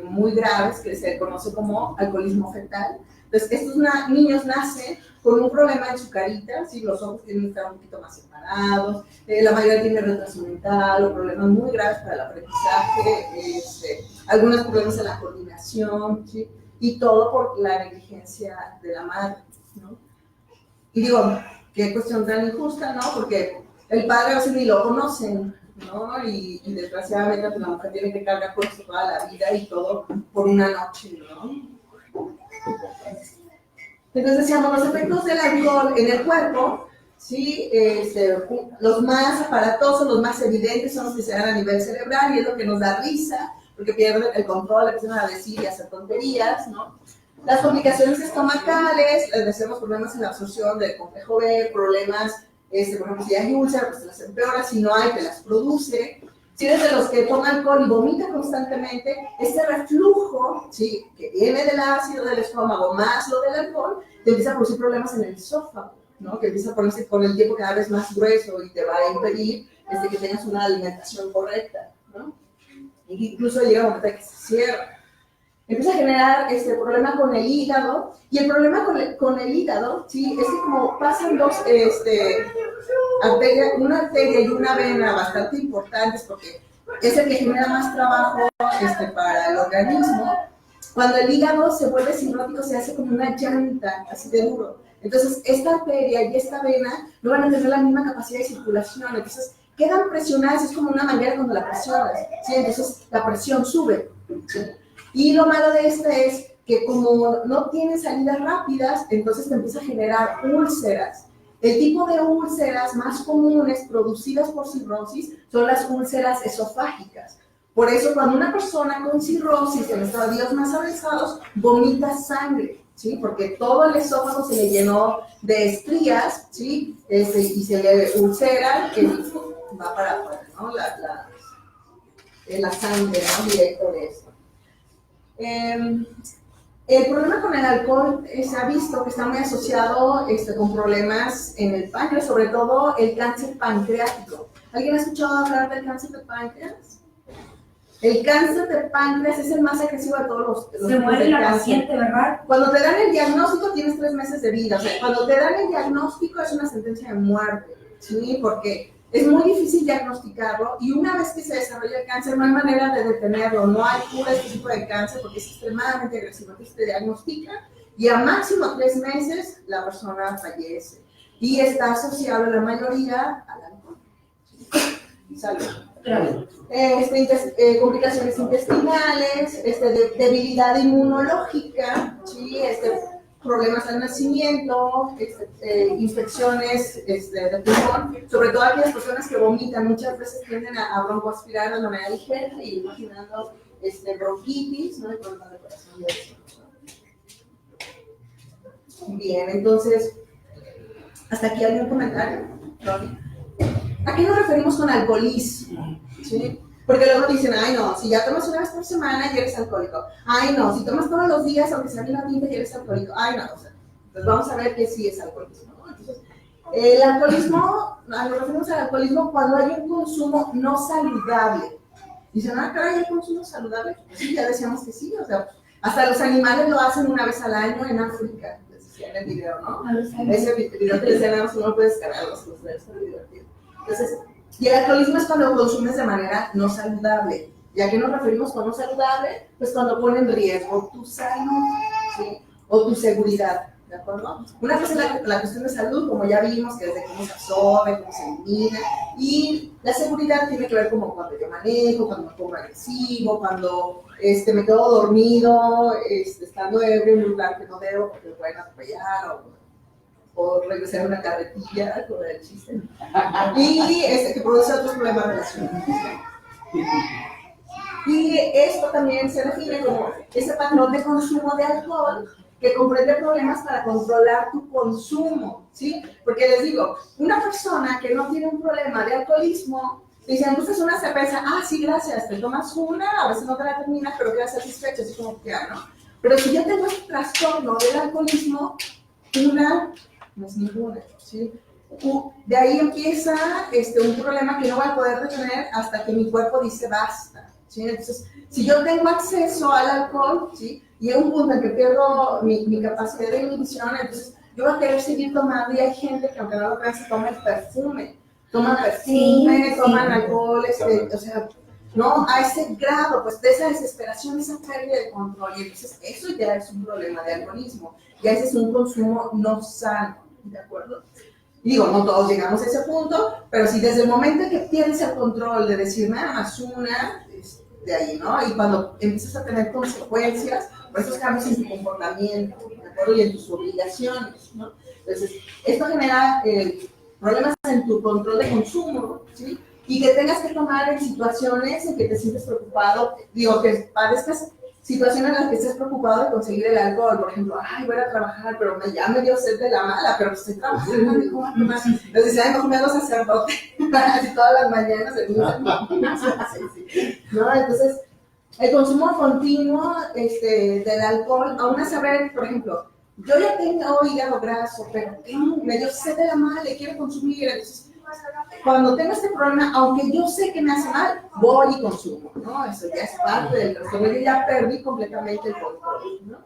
Speaker 2: muy graves que se conoce como alcoholismo fetal. Entonces, estos niños nacen con un problema en su carita, ¿sí? Los ojos tienen que estar un poquito más separados, la mayoría tiene retraso mental o problemas muy graves para el aprendizaje, algunos problemas en la coordinación, ¿sí? Y todo por la negligencia de la madre, ¿no? Y digo, qué cuestión tan injusta, ¿no? Porque el padre a veces ni lo conocen, ¿no? Y desgraciadamente pues, la mujer tiene que cargar con eso toda la vida y todo por una noche, ¿no? Entonces decíamos, los efectos del alcohol en el cuerpo, ¿sí? Los más aparatosos, los más evidentes son los que se dan a nivel cerebral, y es lo que nos da risa, porque pierden el control, empiezan a decir y a hacer tonterías, ¿no? Las complicaciones estomacales, les decimos problemas en la absorción del complejo B, problemas, por ejemplo, si hay úlceras, pues te las empeora, si no hay, te las produce. Si eres de los que toma alcohol y vomita constantemente, este reflujo, ¿sí?, que viene del ácido del estómago más lo del alcohol, te empieza a producir problemas en el esófago, ¿no? Que empieza a ponerse con el tiempo cada vez más grueso y te va a impedir que tengas una alimentación correcta, ¿no? E incluso llega un momento que se cierra. Empieza a generar problema con el hígado, y el problema con el hígado, ¿sí?, es que como pasan dos, una arteria y una vena bastante importantes, porque es el que genera más trabajo para el organismo. Cuando el hígado se vuelve cirrótico, se hace como una llanta, así de duro. Entonces, esta arteria y esta vena no van a tener la misma capacidad de circulación, entonces quedan presionadas, es como una manguera cuando la presionas, ¿sí? Entonces la presión sube, ¿sí? Y lo malo de es que como no tiene salidas rápidas, entonces te empieza a generar úlceras. El tipo de úlceras más comunes producidas por cirrosis son las úlceras esofágicas. Por eso cuando una persona con cirrosis en estadios más avanzados vomita sangre, ¿sí?, porque todo el esófago se le llenó de estrías, ¿sí?, y se le ulcera, que va para afuera, ¿no?, la sangre, ¿no?, directo de esto. El problema con el alcohol se ha visto que está muy asociado con problemas en el páncreas, sobre todo el cáncer pancreático. ¿Alguien ha escuchado hablar del cáncer de páncreas? El cáncer de páncreas es el más agresivo de todos los
Speaker 4: Se muere la paciente, ¿verdad?
Speaker 2: Cuando te dan el diagnóstico tienes 3 meses de vida. O sea, cuando te dan el diagnóstico es una sentencia de muerte, ¿sí? Porque es muy difícil diagnosticarlo, y una vez que se desarrolla el cáncer no hay manera de detenerlo, no hay cura de este tipo de cáncer porque es extremadamente agresivo. Entonces te diagnostica y a máximo 3 meses la persona fallece, y está asociado en la mayoría al alcohol. Salud. Complicaciones intestinales, debilidad inmunológica, ¿sí?, problemas al nacimiento, infecciones de pulmón, sobre todo aquellas personas que vomitan, muchas veces tienden a broncoaspirar de manera ligera y imaginando bronquitis, ¿no?, y problemas de corazón y eso, ¿no? Bien, entonces, ¿hasta aquí algún comentario? ¿A qué nos referimos con alcoholismo? ¿Sí? Porque luego dicen, ay no, si ya tomas una vez por semana ya eres alcohólico. Ay no, si tomas todos los días, aunque sea una tinta, ya eres alcohólico. Ay no, o sea, pues vamos a ver que sí es alcoholismo, ¿no? Entonces, el alcoholismo, nos referimos al alcoholismo cuando hay un consumo no saludable. Dicen, ah, caray, ¿hay consumo saludable? Pues sí, ya decíamos que sí, o sea, hasta los animales lo hacen una vez al año en África, les decía en el video, ¿no? Ese video que les decíamos, uno puede descargarlos, es muy divertido. Entonces, y el alcoholismo es cuando consumes de manera no saludable. ¿Y a qué nos referimos con no saludable? Pues cuando pone en riesgo tu salud, ¿sí?, o tu seguridad, ¿de acuerdo? Una cosa es la cuestión de salud, como ya vimos, que desde cómo se absorbe, cómo se elimina, y la seguridad tiene que ver como cuando yo manejo, cuando me pongo agresivo, cuando me quedo dormido, estando ebrio en un lugar que no debo porque me pueden atropellar, o regresar a una carretilla, como el chiste, y que produce otros problemas relacionados. Y esto también se define como ese patrón de consumo de alcohol que comprende problemas para controlar tu consumo, ¿sí? Porque les digo, una persona que no tiene un problema de alcoholismo, dice, ¿me gustas una cerveza? Ah, sí, gracias, te tomas una, a veces no te la terminas, pero quedas satisfecho, así como que ya, ¿no? Pero si yo tengo este trastorno del alcoholismo, una no es ninguna, ¿sí? De ahí empieza un problema que no voy a poder detener hasta que mi cuerpo dice basta, ¿sí? Entonces, si yo tengo acceso al alcohol, ¿sí?, y hay un punto en que pierdo mi capacidad de inhibición, entonces yo voy a querer seguir tomando, y hay gente que aunque no lo crean se toma el perfume, toman alcohol, o sea, no a ese grado, pues de esa desesperación, esa pérdida de control, y entonces eso ya es un problema de alcoholismo, ya ese es un consumo no sano, ¿de acuerdo? Y digo, no todos llegamos a ese punto, pero si desde el momento en que pierdes el control de decir nada más una, de ahí, ¿no? Y cuando empiezas a tener consecuencias por esos cambios en tu comportamiento, ¿de acuerdo? Y en tus obligaciones, ¿no? Entonces, esto genera problemas en tu control de consumo, ¿sí? Y que tengas que tomar en situaciones en que te sientes preocupado, digo, que padezcas situaciones en las que estés preocupado de conseguir el alcohol, por ejemplo, ay, voy a trabajar, pero ya me dio sed de la mala, pero estoy trabajando, ¿cómo voy a tomar? Entonces, ay, mejor me hago sacerdote, así todas las mañanas, ¿no? Entonces, el consumo continuo del alcohol, aún a saber, por ejemplo, yo ya tengo hígado graso, pero me dio sed de la mala y quiero consumir, entonces, cuando tengo este problema, aunque yo sé que me hace mal, voy y consumo, ¿no? Eso ya es parte del trastorno, yo ya perdí completamente el control, ¿no?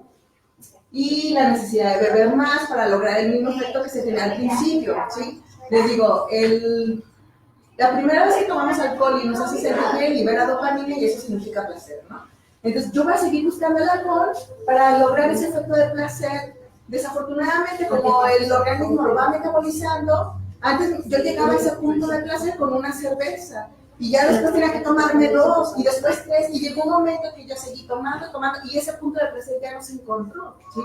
Speaker 2: Y la necesidad de beber más para lograr el mismo efecto que se tenía al principio, ¿sí? Les digo, la primera vez que tomamos alcohol y nos hace sentir bien, libera dopamina y eso significa placer, ¿no? Entonces yo voy a seguir buscando el alcohol para lograr ese efecto de placer. Desafortunadamente, como el organismo lo va metabolizando, antes yo llegaba a ese punto de placer con una cerveza y ya después tenía que tomarme 2 y después 3 y llegó un momento que yo seguí tomando y ese punto de placer ya no se encontró, ¿sí?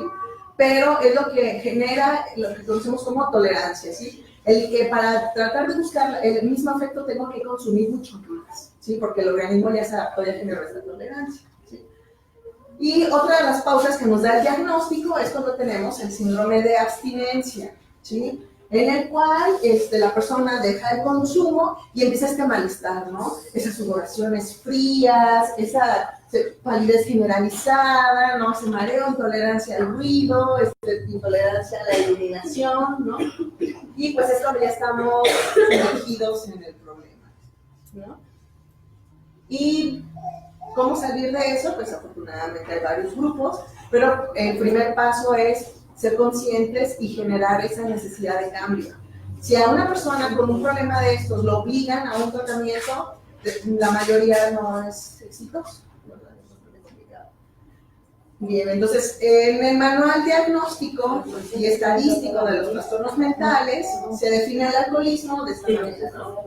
Speaker 2: Pero es lo que genera lo que conocemos como tolerancia, ¿sí? El que para tratar de buscar el mismo efecto tengo que consumir mucho más, ¿sí? Porque el organismo ya se adaptó, ya generó esta tolerancia, ¿sí? Y otra de las pautas que nos da el diagnóstico es cuando tenemos el síndrome de abstinencia, ¿sí? En el cual la persona deja el consumo y empieza este malestar, ¿no? Esas sudoraciones frías, esa palidez generalizada, ¿no? Ese mareo, intolerancia al ruido, intolerancia a la iluminación, ¿no? Y pues esto ya estamos sumergidos en el problema, ¿no? Y ¿cómo salir de eso? Pues afortunadamente hay varios grupos, pero el primer paso es ser conscientes y generar esa necesidad de cambio. Si a una persona con un problema de estos lo obligan a un tratamiento, la mayoría no es exitoso. Bien, entonces en el manual diagnóstico y estadístico de los trastornos mentales se define el alcoholismo de esta manera, ¿no?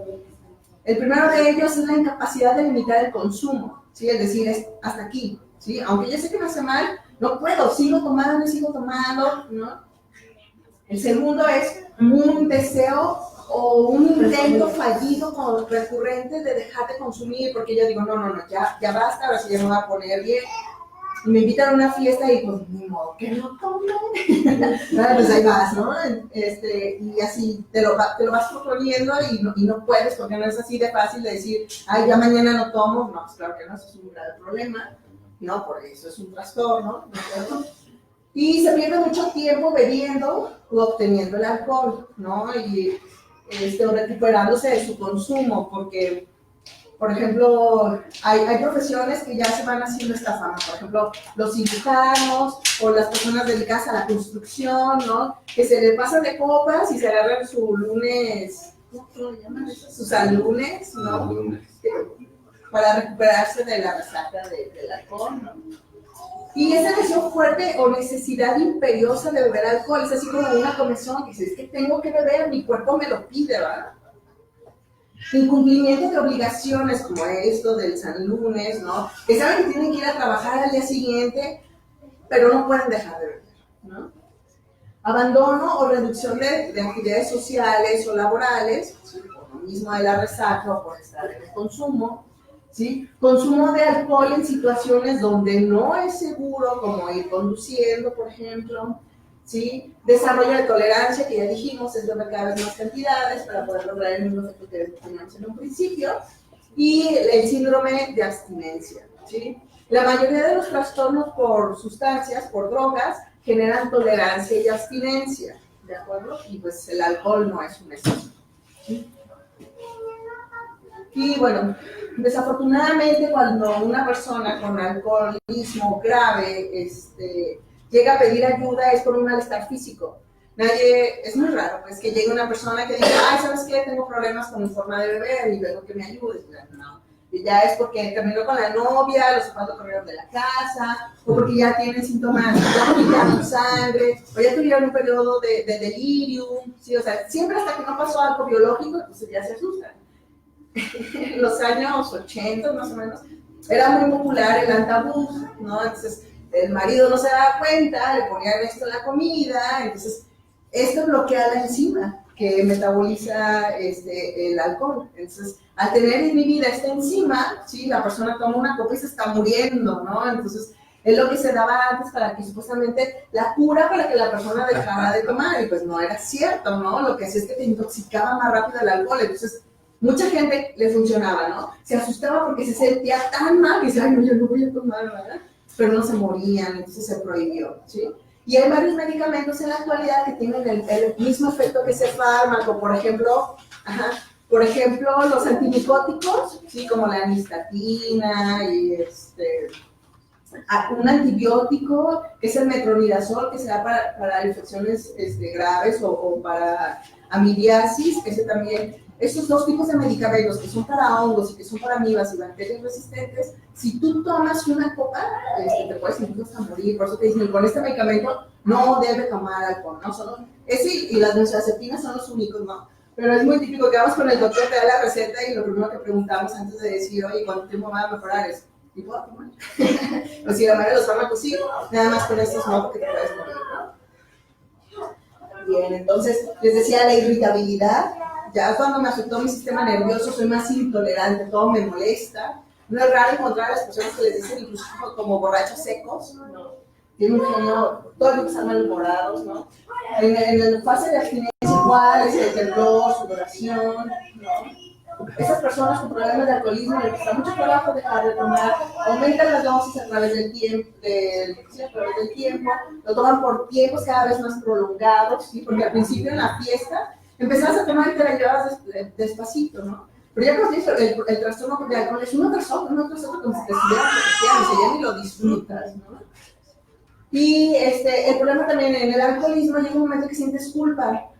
Speaker 2: El primero de ellos es la incapacidad de limitar el consumo, ¿sí? Es decir, es hasta aquí, ¿sí? Aunque ya sé que me hace mal, no puedo, sigo tomando, ¿no? El segundo es un deseo o un intento fallido recurrente de dejar de consumir, porque yo digo, no, ya basta, ahora sí ya me voy a poner bien. Y me invitan a una fiesta y pues ni modo que no tome. Pues ahí vas, ¿no? Y así te lo vas proponiendo y no puedes, porque no es así de fácil de decir, ay, ya mañana no tomo. No, pues claro que no, eso es un grave problema, ¿no? Por eso es un trastorno, ¿no es cierto? Y se pierde mucho tiempo bebiendo o obteniendo el alcohol, ¿no? Y recuperándose de su consumo, porque por ejemplo, hay profesiones que ya se van haciendo esta fama, por ejemplo, los cirujanos o las personas dedicadas a la construcción, ¿no? Que se le pasan de copas y se agarran su lunes, ¿cómo lo llaman eso? Sus alunes, ¿no? Para recuperarse de la resaca del alcohol, ¿no? Y esa deseo fuerte o necesidad imperiosa de beber alcohol es así como una comezón que dice, es que tengo que beber, mi cuerpo me lo pide, ¿verdad? Incumplimiento de obligaciones como esto del San Lunes, ¿no? Que saben que tienen que ir a trabajar al día siguiente, pero no pueden dejar de beber, ¿no? Abandono o reducción de actividades sociales o laborales, ¿sí? Por lo mismo de la resaca o por estar en el consumo, ¿sí? Consumo de alcohol en situaciones donde no es seguro, como ir conduciendo, por ejemplo, ¿sí? Desarrollo de tolerancia, que ya dijimos, es beber cada vez más cantidades para poder lograr el mismo efecto que teníamos en un principio, y el síndrome de abstinencia, ¿sí? La mayoría de los trastornos por sustancias, por drogas, generan tolerancia y abstinencia, ¿de acuerdo? Y pues el alcohol no es un exceso, ¿sí? Y bueno, desafortunadamente cuando una persona con alcoholismo grave llega a pedir ayuda es por un malestar físico. Es muy raro pues que llegue una persona que diga, ay, ¿sabes qué? Tengo problemas con mi forma de beber y luego que me ayudes. No, y ya es porque terminó con la novia, los zapatos corrieron de la casa, o porque ya tienen síntomas, ya vomitaron sangre, o ya tuvieron un periodo de delirium, ¿sí? O sea, siempre hasta que no pasó algo biológico, entonces ya se asustan. En los años 80 más o menos, era muy popular el antabú, ¿no? Entonces el marido no se daba cuenta, le ponían esto en la comida, entonces esto bloquea la enzima que metaboliza el alcohol. Entonces, al tener inhibida esta enzima, ¿sí? La persona toma una copa y se está muriendo, ¿no? Entonces, Es lo que se daba antes para que supuestamente la cura para que la persona dejara de tomar, y pues no era cierto, ¿no? Lo que hacía es que te intoxicaba más rápido el alcohol, entonces mucha gente le funcionaba, ¿no? Se asustaba porque se sentía tan mal que decía, ay, no, yo no voy a tomar, ¿verdad? Pero no se morían, entonces se prohibió, ¿sí? Y hay varios medicamentos en la actualidad que tienen el mismo efecto que ese fármaco, por ejemplo, los antimicóticos, ¿sí? Como la anistatina y un antibiótico que es el metronidazol, que se da para infecciones graves o para amibiasis, ese también. Estos dos tipos de medicamentos que son para hongos y que son para amibas y bacterias resistentes, si tú tomas una copa, te puedes incluso hasta morir. Por eso te dicen, con este medicamento no debe tomar alcohol, ¿no? Ese y las benzodiazepinas son los únicos, ¿no? Pero es muy típico que vamos con el doctor, te da la receta y lo primero que preguntamos antes de decir, oye, ¿cuánto tiempo va a mejorar? Es, ¿y puedo tomar? O si la mayoría de los fármacos sí, nada más con estos no, porque te puedes morir, ¿no? Bien, entonces, les decía la irritabilidad. Ya cuando me afectó mi sistema nervioso, soy más intolerante, todo me molesta. No es raro encontrar a las personas que les dicen incluso como borrachos secos, ¿no? Tienen un genio, todo el tiempo están malhumorados, ¿no? En la fase de abstinencia igual, es el temblor, sudoración, ¿no? Esas personas con problemas de alcoholismo les cuesta mucho trabajo dejar de tomar, aumentan las dosis a través del tiempo, lo toman por tiempos cada vez más prolongados, ¿sí? Porque al principio en la fiesta empezabas a tomar y te la llevabas despacito, ¿no? Pero ya cuando el trastorno de alcohol es uno tras otro, como si te estuvieran protegiendo, y ya ni lo disfrutas, ¿no? Y el problema también en el alcoholismo llega un momento que sientes culpa,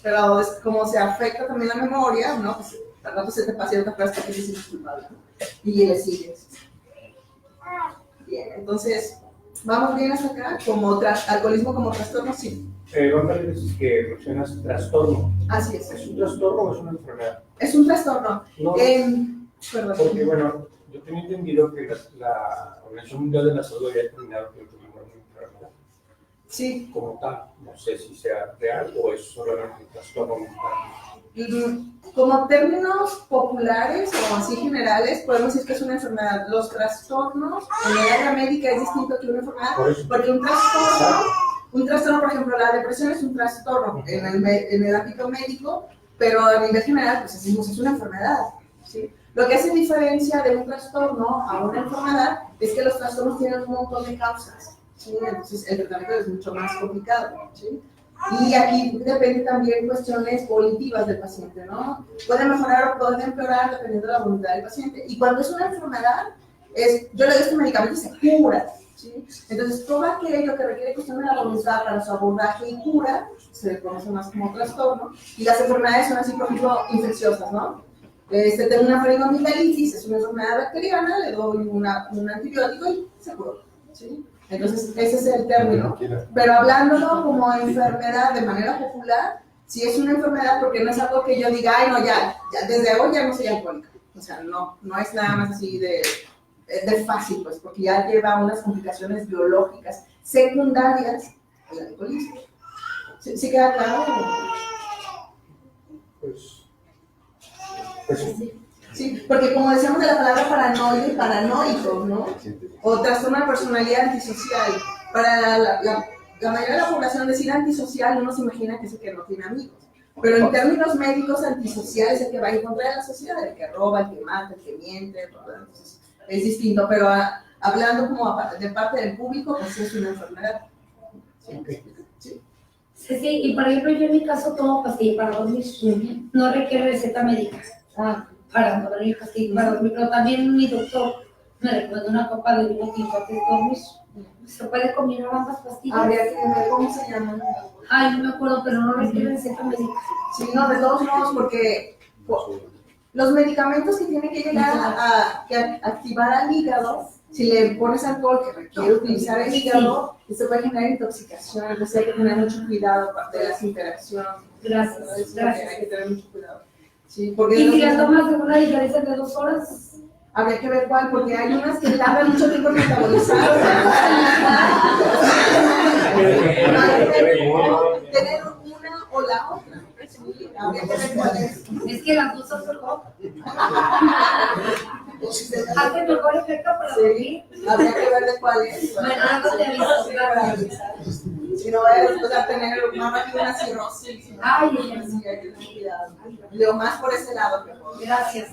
Speaker 2: pero es como se afecta también la memoria, ¿no? Pues al rato se te pasa y no te acuerdas que te sientes culpable, ¿no? Y le sigues. Bien, entonces, ¿vamos bien hasta acá? Alcoholismo como trastorno, sí.
Speaker 5: ¿Cuántas veces que mencionas trastorno?
Speaker 2: Así es.
Speaker 5: ¿Es un trastorno o es una enfermedad?
Speaker 2: Es un trastorno.
Speaker 5: No,
Speaker 2: Perdón.
Speaker 5: porque bueno, yo tengo entendido que la Organización Mundial de la Salud había determinado que el turismo era una enfermedad.
Speaker 2: Sí.
Speaker 5: Como tal, no sé si sea real o es solamente un trastorno mental.
Speaker 2: Como términos populares o así generales, podemos decir que es una enfermedad. Los trastornos en el área médica es distinto que una enfermedad, porque un trastorno, por ejemplo, la depresión es un trastorno en el ámbito médico, pero a nivel general, pues decimos, es una enfermedad, ¿sí? Lo que hace diferencia de un trastorno a una enfermedad es que los trastornos tienen un montón de causas, ¿sí? Entonces el tratamiento es mucho más complicado, ¿sí? Y aquí depende también cuestiones volitivas del paciente, ¿no? Puede mejorar o puede empeorar dependiendo de la voluntad del paciente. Y cuando es una enfermedad, yo le doy este medicamento y se cura, ¿sí? Entonces, todo aquello que requiere cuestión de la voluntad para su abordaje y cura, se le conoce más como trastorno. Y las enfermedades son así, por ejemplo, infecciosas, ¿no? Tengo una faringoamigdalitis, es una enfermedad bacteriana, le doy un antibiótico y se curó, ¿sí? Entonces, ese es el término. Pero hablándolo como enfermedad de manera popular, sí es una enfermedad porque no es algo que yo diga, ay, no, ya desde hoy ya no soy alcohólica. O sea, no es nada más así de fácil, pues, porque ya lleva unas complicaciones biológicas secundarias al alcoholismo. ¿Sí queda claro?
Speaker 5: Pues sí.
Speaker 2: Sí, porque como decíamos de la palabra paranoia y paranoico, ¿no? O trastorno de personalidad antisocial. Para la mayoría de la población decir antisocial uno se imagina que es el que no tiene amigos. Pero en términos médicos, antisocial es el que va en contra de la sociedad, el que roba, el que mata, el que miente, ¿verdad? Entonces, es distinto, pero hablando como de parte del público, pues es una enfermedad. ¿Sí?
Speaker 5: Okay.
Speaker 2: Sí.
Speaker 4: Sí, y por ejemplo, yo en mi caso tomo pastilla para dormir. No requiere receta médica para dormir, pastilla para dormir, pero también mi doctor me recomendó una copa de vino tinto antes de dormir. ¿Se puede combinar ambas pastillas?
Speaker 2: Habría que ver cómo se llaman.
Speaker 4: Ay, no me acuerdo, pero no requiere receta médica.
Speaker 2: Sí, no, de todos modos, porque los medicamentos que tienen que llegar a activar al hígado, si le pones alcohol que requiere utilizar el hígado, se puede generar intoxicación, entonces hay que tener mucho cuidado aparte de las interacciones.
Speaker 4: Gracias.
Speaker 2: Hay que tener mucho cuidado. Sí, porque
Speaker 4: ¿Y si la tomas de una diferencia de 2 horas?
Speaker 2: Habría que ver cuál, porque hay unas que tardan mucho tiempo en metabolizar. Tener una o la otra. Sí, habría que ver cuál es.
Speaker 4: Es que las 2 son mejor. Hace mejor efecto para dormir.
Speaker 2: Habría que ver de cuál es.
Speaker 4: Bueno, algo te aviso, claro.
Speaker 2: Si no vaya después a tener más rápido una cirrosis. ¿No?
Speaker 4: Ay,
Speaker 2: Sí, hay que tener cuidado. Leo más por ese lado que por.
Speaker 4: gracias.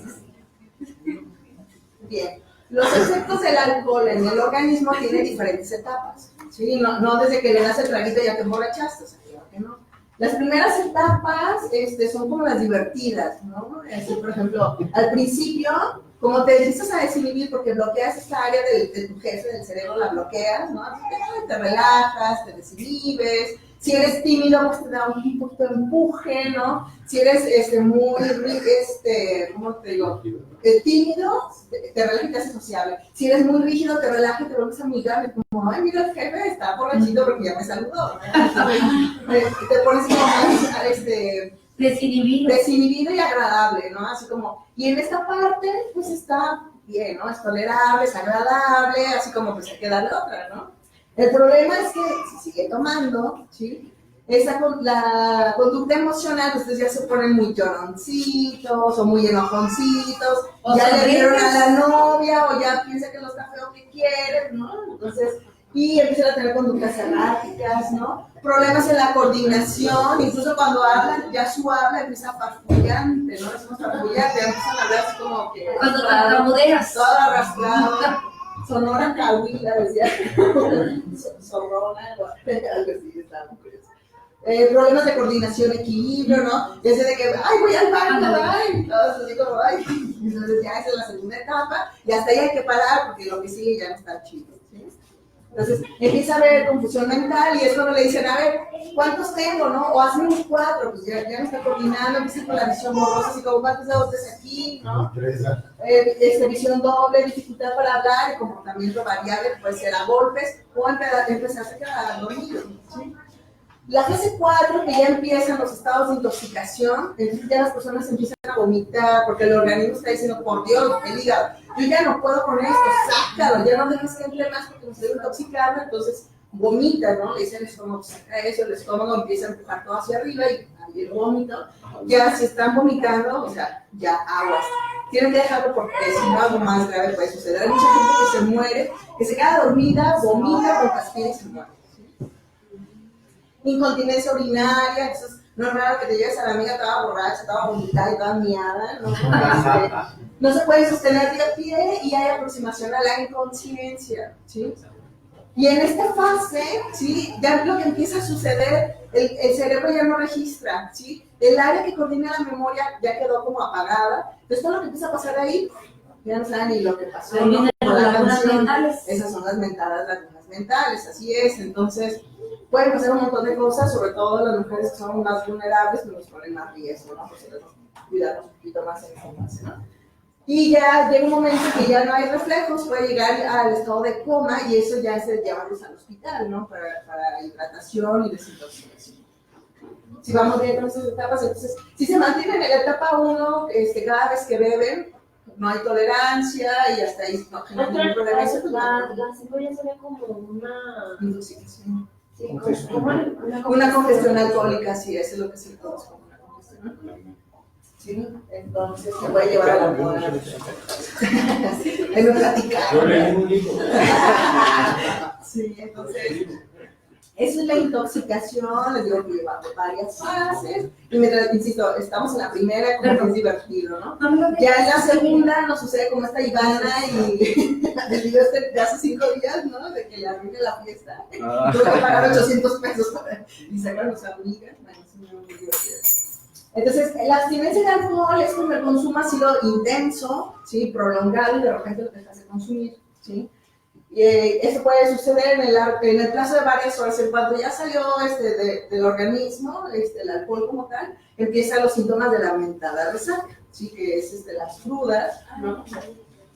Speaker 2: Bien. Los efectos del alcohol en el organismo tienen diferentes etapas. ¿Sí? No desde que le das el traguito ya te emborrachaste, o sea, claro que no. Las primeras etapas son como las divertidas, ¿no? Así, por ejemplo, al principio, como te empiezas a desinhibir porque bloqueas esta área de tu jefe, del cerebro, la bloqueas, ¿no? Te relajas, te desinhibes. Si eres tímido, pues te da un poquito de empuje, ¿no? Si eres muy, ¿cómo te digo? Tímido, te relajas y te haces sociable. Si eres muy rígido, te relajas y te vuelves amigable, como, ay, mira, el jefe está borrachito porque ya me saludó, ¿no? Te pones como más, desinhibido y agradable, ¿no? Así como, y en esta parte, pues está bien, ¿no? Es tolerable, es agradable, así como, pues hay que darle otra, ¿no? El problema es que si sigue tomando, ¿sí? La conducta emocional, ustedes ya se ponen muy lloroncitos o muy enojoncitos,
Speaker 4: O
Speaker 2: ya le
Speaker 4: sonrientes.
Speaker 2: dieron a la novia o ya piensa que lo está feo que quieren, ¿no? Entonces, y empiezan a tener conductas erráticas, ¿no? Problemas en la coordinación, incluso cuando hablan, ya su habla empieza farfullante, ¿no? Decimos farfullante, empiezan a hablar así como que...
Speaker 4: Cuando tartamudeas.
Speaker 2: Todo arrastrado. Sonora Cahuila, decía. Sonora, algo así, está muy curioso. Problemas de coordinación, equilibrio, ¿no? Desde de que, ay, voy al baño, ay, todos así como, ay. Entonces ya esa es la segunda etapa, y hasta ahí hay que parar porque lo que sigue ya no está chido, ¿sí? Entonces empieza a haber confusión mental y es cuando le dicen, a ver, ¿cuántos tengo, no? O hazme un 4, pues ya no está coordinando, empieza con la visión borrosa, así como, ¿cuántos dedos tienes aquí, no? Visión doble, dificultad para hablar, el comportamiento variable, puede ser a golpes o empezarse a quedar dormido, ¿sí? La fase 4, que ya empiezan los estados de intoxicación, entonces ya las personas empiezan a vomitar porque el organismo está diciendo, por Dios, el hígado, yo ya no puedo con esto, sácalo, ya no dejes que entre más porque me estoy intoxicando, entonces vomita, ¿no? Le dice el estómago, saca eso, el estómago empieza a empujar todo hacia arriba y ahí el vómito. Ya si están vomitando, o sea, ya aguas. Tienen que dejarlo porque si no algo más grave puede suceder. Hay mucha gente que se muere, que se queda dormida, vomita, broncaspira y se muere. Incontinencia urinaria, entonces no es raro que te lleves a la amiga toda borracha, toda vomitada y toda miada, ¿no? No se puede sostener de pie y hay aproximación a la inconsciencia, ¿sí? Y en esta fase, ¿sí? Ya lo que empieza a suceder, el cerebro ya no registra, ¿sí? El área que coordina la memoria ya quedó como apagada, entonces todo lo que empieza a pasar ahí, ya no saben ni lo que pasó,
Speaker 4: Ahí vienen las lagunas mentales.
Speaker 2: Esas son las mentadas lagunas mentales, así es, entonces pueden pasar un montón de cosas, sobre todo las mujeres que son más vulnerables, que nos ponen más riesgo, ¿no? Pues cuidarnos un poquito más en esa fase, ¿no? Y ya llega un momento que ya no hay reflejos, puede llegar al estado de coma y eso ya es de llevarlos al hospital, ¿no? Para hidratación y desintoxicación. Si vamos bien con esas etapas, entonces, si se mantienen en la etapa 1, cada vez que beben, no hay tolerancia y hasta ahí no genera ningún problema.
Speaker 3: La cebolla sería como una
Speaker 2: intoxicación.
Speaker 3: Sí, como
Speaker 2: una congestión alcohólica, sí, eso es lo que se conoce como una congestión. ¿Sí? Entonces te puede llevar a la muerte. En un platicar.
Speaker 5: Yo leí un libro.
Speaker 2: Sí, entonces, eso es la intoxicación, les digo que lleva varias fases, y mientras, insisto, estamos en la primera, como que es divertido, ¿no? Ya en la segunda nos sucede como esta Ivana y el video de hace 5 días, ¿no? De que le arruine la fiesta, tuvo que pagar 800 pesos y sacar a los amigas, bueno, es muy divertido. Entonces, la abstinencia de alcohol es cuando el consumo ha sido intenso, ¿sí? Prolongado y de repente lo dejas de consumir, ¿sí? Y esto puede suceder en el plazo de varias horas. En cuanto ya salió del organismo, el alcohol como tal, empiezan los síntomas de la mentada resaca, ¿sí? Que es las crudas, ¿no?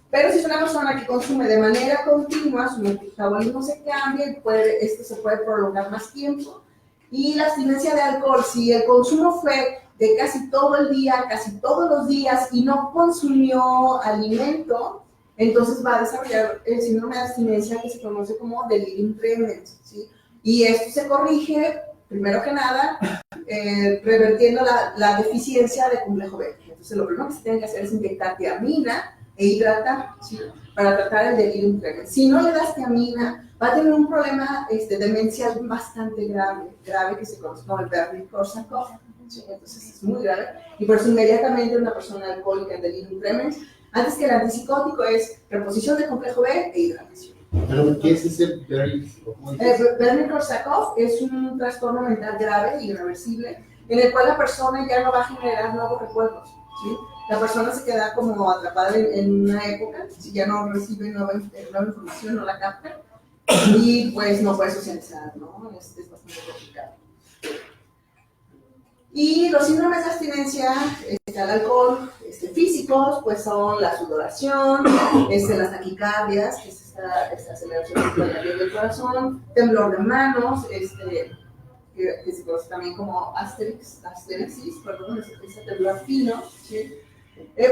Speaker 2: Pero si es una persona que consume de manera continua, su metabolismo se cambia y se puede prolongar más tiempo. Y la abstinencia de alcohol, si el consumo fue de casi todo el día, casi todos los días y no consumió alimento, entonces va a desarrollar el síndrome de abstinencia que se conoce como delirium tremens, ¿sí? Y esto se corrige, primero que nada, revertiendo la deficiencia de complejo B. Entonces lo primero que se tiene que hacer es inyectar tiamina e hidratar, ¿sí? Para tratar el delirium tremens. Si no le das tiamina, va a tener un problema demencial bastante grave que se conoce como el Wernicke-Korsakoff, ¿sí? Entonces es muy grave, y por eso inmediatamente una persona alcohólica en delirium tremens, antes que el antipsicótico, es reposición de complejo B e hidratación.
Speaker 1: ¿Pero qué es ese
Speaker 2: Wernicke-Korsakoff es un trastorno mental grave y irreversible en el cual la persona ya no va a generar nuevos recuerdos, ¿sí? La persona se queda como atrapada en una época, si ya no recibe nueva información, no la capta, y pues no puede socializar, ¿no? Es bastante complicado. Y los síndromes de abstinencia al alcohol físicos, pues son la sudoración, las taquicardias, que es esta aceleración del corazón, temblor de manos, que se conoce también como asterixis, perdón, ese temblor fino, ¿sí?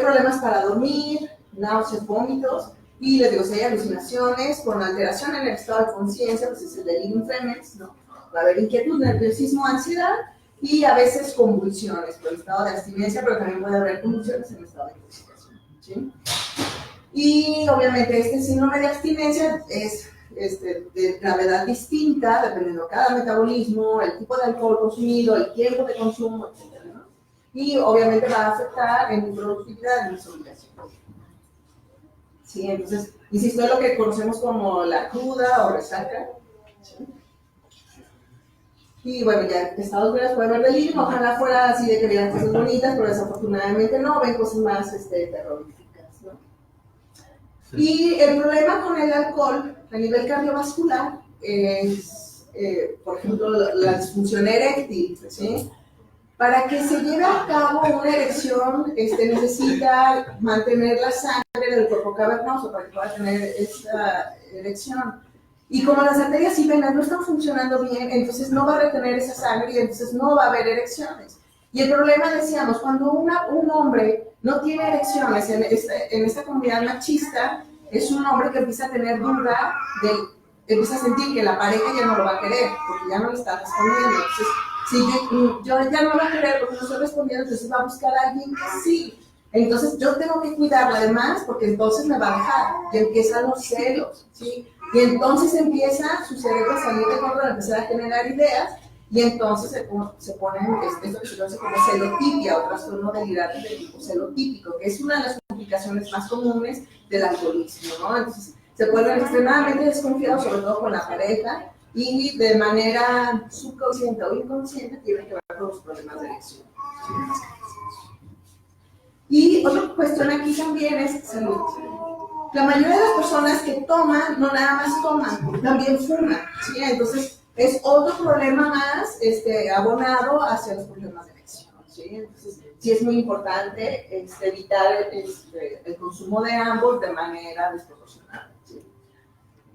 Speaker 2: Problemas para dormir, náuseas, vómitos, y les digo, si hay alucinaciones con alteración en el estado de conciencia, pues es el delirium tremens, ¿no? Va a haber inquietud, nerviosismo, ansiedad, y a veces convulsiones por el estado de abstinencia, pero también puede haber convulsiones en el estado de intoxicación, ¿sí? Y obviamente este síndrome de abstinencia es de gravedad distinta, dependiendo de cada metabolismo, el tipo de alcohol consumido, el tiempo de consumo, etc., ¿no? Y obviamente va a afectar en mi productividad, en mis obligaciones. Sí, entonces, insisto, es lo que conocemos como la cruda o resaca, ¿sí? Y bueno, ya Estados Unidos puede ver delirio, ojalá fuera así de que vieran cosas bonitas, pero desafortunadamente no, ven cosas más terroríficas, ¿no? Y el problema con el alcohol a nivel cardiovascular es, por ejemplo, la disfunción eréctil, ¿sí? Para que se lleve a cabo una erección, necesita mantener la sangre del cuerpo cavernoso para que pueda tener esa erección. Y como las arterias y venas no están funcionando bien, entonces no va a retener esa sangre y entonces no va a haber erecciones. Y el problema, decíamos, cuando un hombre no tiene erecciones en esta comunidad machista, es un hombre que empieza a tener duda, empieza a sentir que la pareja ya no lo va a querer, porque ya no le está respondiendo. Entonces, si yo ya no lo va a querer porque no estoy respondiendo, entonces va a buscar a alguien que sí. Entonces yo tengo que cuidarla además, porque entonces me va a dejar, y empiezan los celos, ¿sí? Y entonces empieza su cerebro a salir de control, a empezar a generar ideas, y entonces se ponen esto que se conoce como celotipia, o trastorno delirante de tipo celotípico, que es una de las complicaciones más comunes del alcoholismo, ¿no? Entonces se vuelven extremadamente desconfiados, sobre todo con la pareja, y de manera subconsciente o inconsciente tienen que ver con los problemas de erección. Y otra cuestión aquí también es salud. La mayoría de las personas que toman, no nada más toman, también fuman, ¿sí? Entonces, es otro problema más abonado hacia los problemas de erección, ¿sí? Entonces, sí es muy importante evitar el consumo de ambos de manera desproporcionada, ¿sí?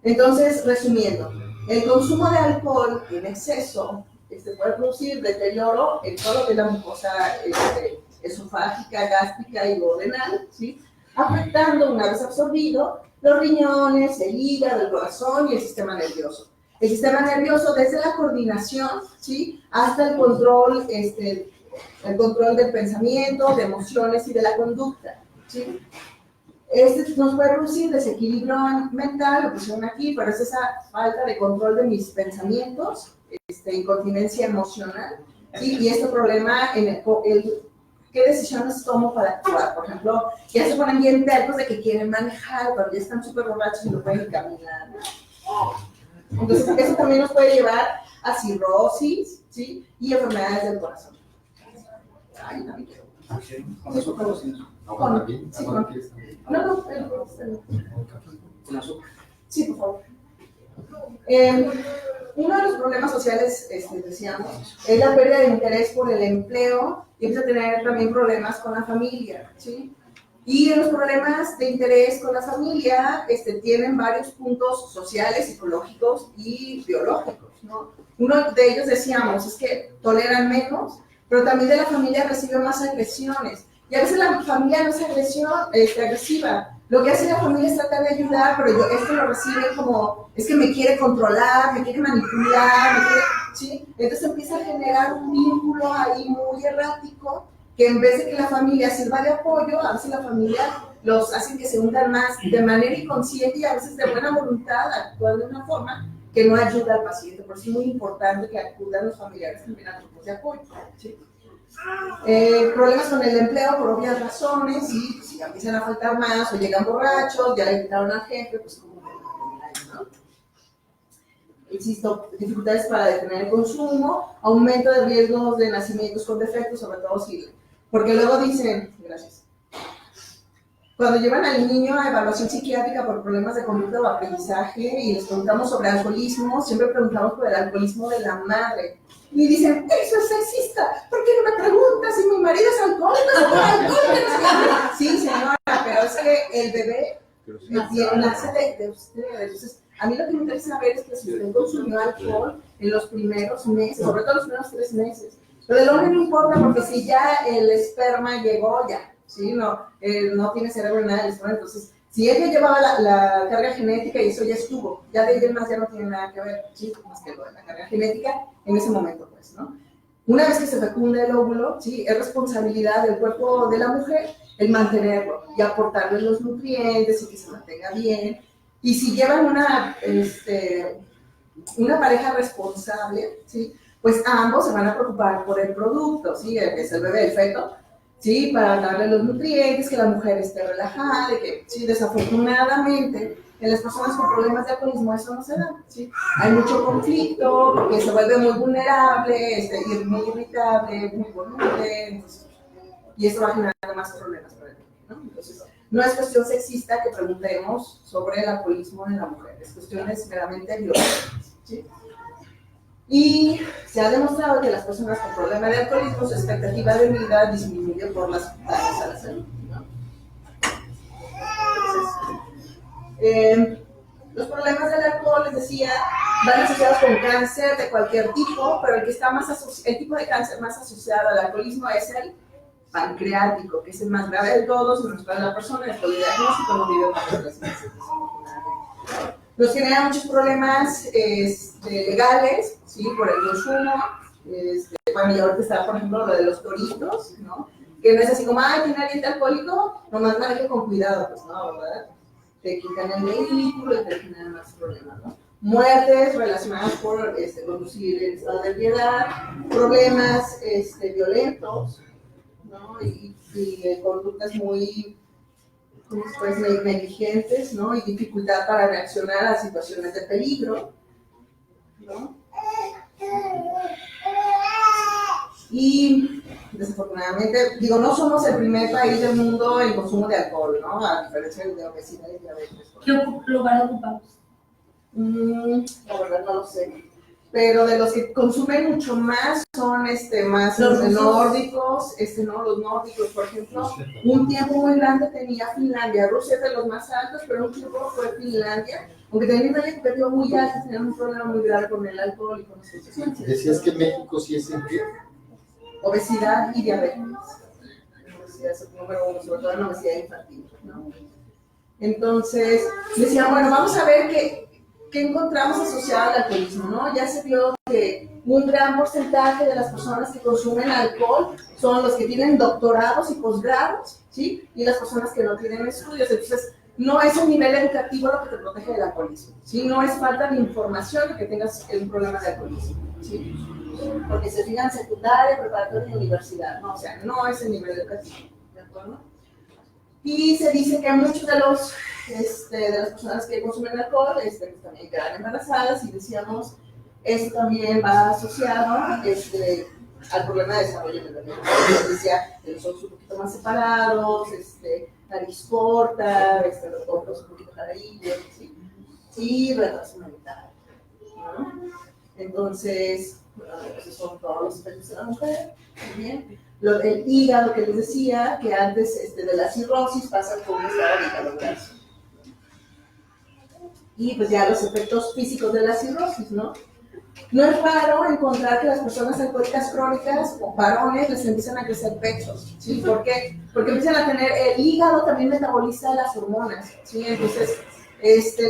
Speaker 2: Entonces, resumiendo, el consumo de alcohol en exceso puede producir deterioro en todo lo que es la mucosa esofágica, gástrica y duodenal, ¿sí? Afectando, una vez absorbido, los riñones, el hígado, el corazón y el sistema nervioso. El sistema nervioso desde la coordinación, ¿sí? Hasta el control del pensamiento, de emociones y de la conducta, ¿sí? Nos puede producir desequilibrio mental, lo pusieron aquí, pero es esa falta de control de mis pensamientos, incontinencia emocional, ¿sí? Y este problema en ¿qué decisiones tomo para actuar? Por ejemplo, ya se ponen bien tercos de que quieren manejar, pero ya están súper borrachos y no pueden caminar. Entonces, eso también nos puede llevar a cirrosis, ¿sí? Y enfermedades del corazón. Ay, no me quiero.
Speaker 1: ¿Con azúcar o sin azúcar?
Speaker 2: Sí, con. No, ¿con azúcar? Sí, por favor. Uno de los problemas sociales, decíamos, es la pérdida de interés por el empleo y empieza a tener también problemas con la familia, ¿sí? Y los problemas de interés con la familia tienen varios puntos sociales, psicológicos y biológicos, ¿no? Uno de ellos, decíamos, es que toleran menos, pero también de la familia reciben más agresiones. Y a veces la familia no es agresiva. Lo que hace la familia es tratar de ayudar, pero lo recibe como, es que me quiere controlar, me quiere manipular, ¿sí? Entonces empieza a generar un vínculo ahí muy errático, que en vez de que la familia sirva de apoyo, a veces la familia los hacen que se hundan más de manera inconsciente y a veces de buena voluntad, actuando de una forma que no ayuda al paciente. Por eso es muy importante que acudan los familiares también a grupos de apoyo, ¿sí? Problemas con el empleo por obvias razones, y si ya empiezan a faltar más o llegan borrachos, ya le quitaron al jefe, pues como ¿no? Insisto, dificultades para detener el consumo, aumento de riesgos de nacimientos con defectos, sobre todo si, porque luego dicen, gracias, cuando llevan al niño a evaluación psiquiátrica por problemas de conducta o aprendizaje y les preguntamos sobre alcoholismo, siempre preguntamos por el alcoholismo de la madre. Y dicen, eso es sexista, ¿por qué no me preguntas si mi marido es alcohólico? Sí, señora, pero es que el bebé nace de usted. Entonces, a mí lo que me interesa saber es que si usted consumió alcohol en los primeros meses, sobre todo los primeros 3 meses, pero el hombre no importa porque si ya el esperma llegó, ya, ¿sí? No tiene cerebro ni nada del esperma, entonces, si ella llevaba la carga genética y eso ya estuvo, ya de ahí en más ya no tiene nada que ver, ¿sí? Más que lo de la carga genética en ese momento, pues, ¿no? Una vez que se fecunda el óvulo, ¿sí? Es responsabilidad del cuerpo de la mujer el mantenerlo y aportarle los nutrientes y que se mantenga bien. Y si llevan una pareja responsable, ¿sí? Pues ambos se van a preocupar por el producto, ¿sí? Que es el bebé, el feto, ¿sí? Para darle los nutrientes, que la mujer esté relajada, y que, sí, desafortunadamente, en las personas con problemas de alcoholismo eso no se da, ¿sí? Hay mucho conflicto, porque se vuelve muy vulnerable, muy irritable, muy voluble, entonces, y eso va a generar más problemas para el niño, ¿no? Entonces, no es cuestión sexista que preguntemos sobre el alcoholismo en la mujer, es cuestiones meramente biológicas, ¿sí? Y se ha demostrado que las personas con problemas de alcoholismo, su expectativa de vida disminuye por las daños a la salud, ¿no? Entonces, los problemas del alcohol, les decía, van asociados con cáncer de cualquier tipo, pero el tipo de cáncer más asociado al alcoholismo es el pancreático, que es el más grave de todos, y nos trae la persona, el diagnóstico no vive más de 3 meses. Nos genera muchos problemas legales, ¿sí? Por el consumo. Bueno, y ahorita está, por ejemplo, lo de los toritos, ¿no? Que no es así como, ay, tiene aliento alcohólico, nomás maneje con cuidado, pues no, ¿verdad? Te quitan el vehículo y te generan más problemas, ¿no? Muertes relacionadas por conducir en estado de ebriedad, problemas violentos, ¿no? Y conductas muy pues, negligentes, ¿no? Y dificultad para reaccionar a situaciones de peligro, ¿no? Y desafortunadamente, digo, no somos el primer país del mundo en consumo de alcohol, ¿no? A diferencia de obesidad y diabetes.
Speaker 4: ¿Qué lugar ocupamos?
Speaker 2: La verdad no lo sé. Pero de los que consumen mucho más son más
Speaker 4: los
Speaker 2: nórdicos, no, los nórdicos, por ejemplo, un tiempo muy grande tenía Finlandia. Rusia es de los más altos, pero un tiempo fue Finlandia, aunque tenía una expectativa muy alta, tenían un problema muy grave con el alcohol y con las sustancias.
Speaker 1: Decías que México sí es en qué?
Speaker 2: Obesidad y diabetes. Obesidad es el número 1, sobre todo en obesidad infantil, ¿no? Entonces, decían, bueno, vamos a ver qué encontramos asociado al alcoholismo, ¿no? Ya se vio que un gran porcentaje de las personas que consumen alcohol son los que tienen doctorados y posgrados, ¿sí? Y las personas que no tienen estudios. Entonces, no es un nivel educativo lo que te protege del alcoholismo, ¿sí? No es falta de información lo que tengas un problema de alcoholismo, ¿sí? Porque se fijan secundaria, preparatoria y universidad, ¿no? O sea, no es el nivel educativo, ¿de acuerdo? Y se dice que muchos de las personas que consumen alcohol también quedan embarazadas, y decíamos, esto también va asociado al problema de desarrollo del bebé. Decía que los ojos un poquito más separados, nariz corta, los ojos un poquito jaradillos, ¿sí? Y retraso mental, ¿no? Entonces, bueno, esos son todos los aspectos de la mujer, muy bien. El hígado que les decía, que antes de la cirrosis pasa por un estado de hígado graso. Y pues ya los efectos físicos de la cirrosis, ¿no? No es raro encontrar que las personas alcohólicas crónicas o varones les empiezan a crecer pechos, ¿sí? ¿Por qué? Porque empiezan a tener, el hígado también metaboliza las hormonas, ¿sí? Entonces,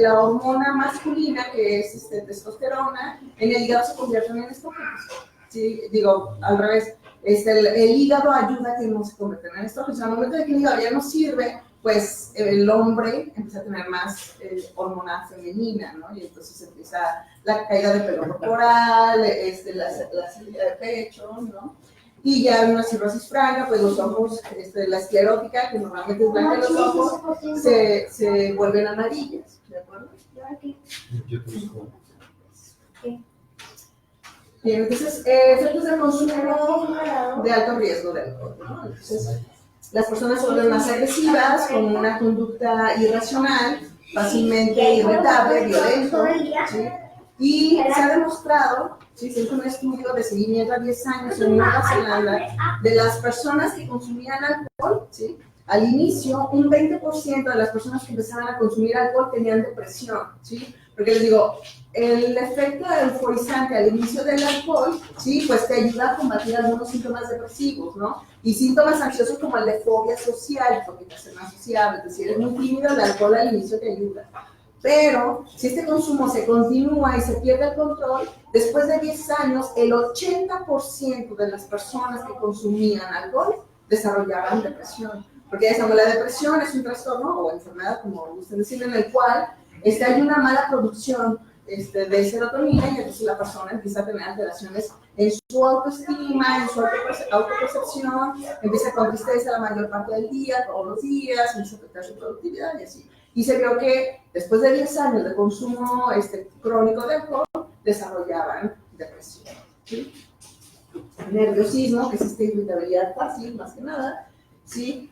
Speaker 2: la hormona masculina, que es testosterona, en el hígado se convierte en estrógenos, ¿sí? Digo, al revés. El hígado ayuda a que no se conviertan en estrógenos. Al momento de que el hígado ya no sirve, pues el hombre empieza a tener más hormona femenina, ¿no? Y entonces empieza la caída de pelo corporal, la salida de pecho, ¿no? Y ya una cirrosis franca, pues los ojos, la esclerótica, que normalmente es blanca los ojos, se vuelven amarillas, ¿de acuerdo? Bien, entonces, efectos del consumo de alto riesgo de alcohol, ¿no? Entonces, las personas se vuelven más agresivas, con una conducta irracional, fácilmente irritable, violento, ¿sí? Y se ha demostrado, ¿sí? Se hizo un estudio de seguimiento a 10 años en Nueva Zelanda de las personas que consumían alcohol, ¿sí? Al inicio, un 20% de las personas que empezaban a consumir alcohol tenían depresión, ¿sí? Porque les digo, el efecto euforizante al inicio del alcohol, ¿sí? Pues te ayuda a combatir algunos síntomas depresivos, ¿no? Y síntomas ansiosos como el de fobia social, porque te hace más sociable, es decir, eres muy tímido, el alcohol al inicio te ayuda. Pero si este consumo se continúa y se pierde el control, después de 10 años, el 80% de las personas que consumían alcohol desarrollaban depresión. Porque ya sabemos, la depresión es un trastorno o enfermedad, como gusten decir, en el cual hay una mala producción de serotonina y entonces la persona empieza a tener alteraciones en su autoestima, en su autopercepción, empieza con tristeza la mayor parte del día, todos los días, empieza a afectar su productividad y así. Y se vio que después de 10 años de consumo crónico de alcohol, desarrollaban depresión, ¿sí? Nerviosismo, que es esta irritabilidad fácil, más que nada, ¿sí?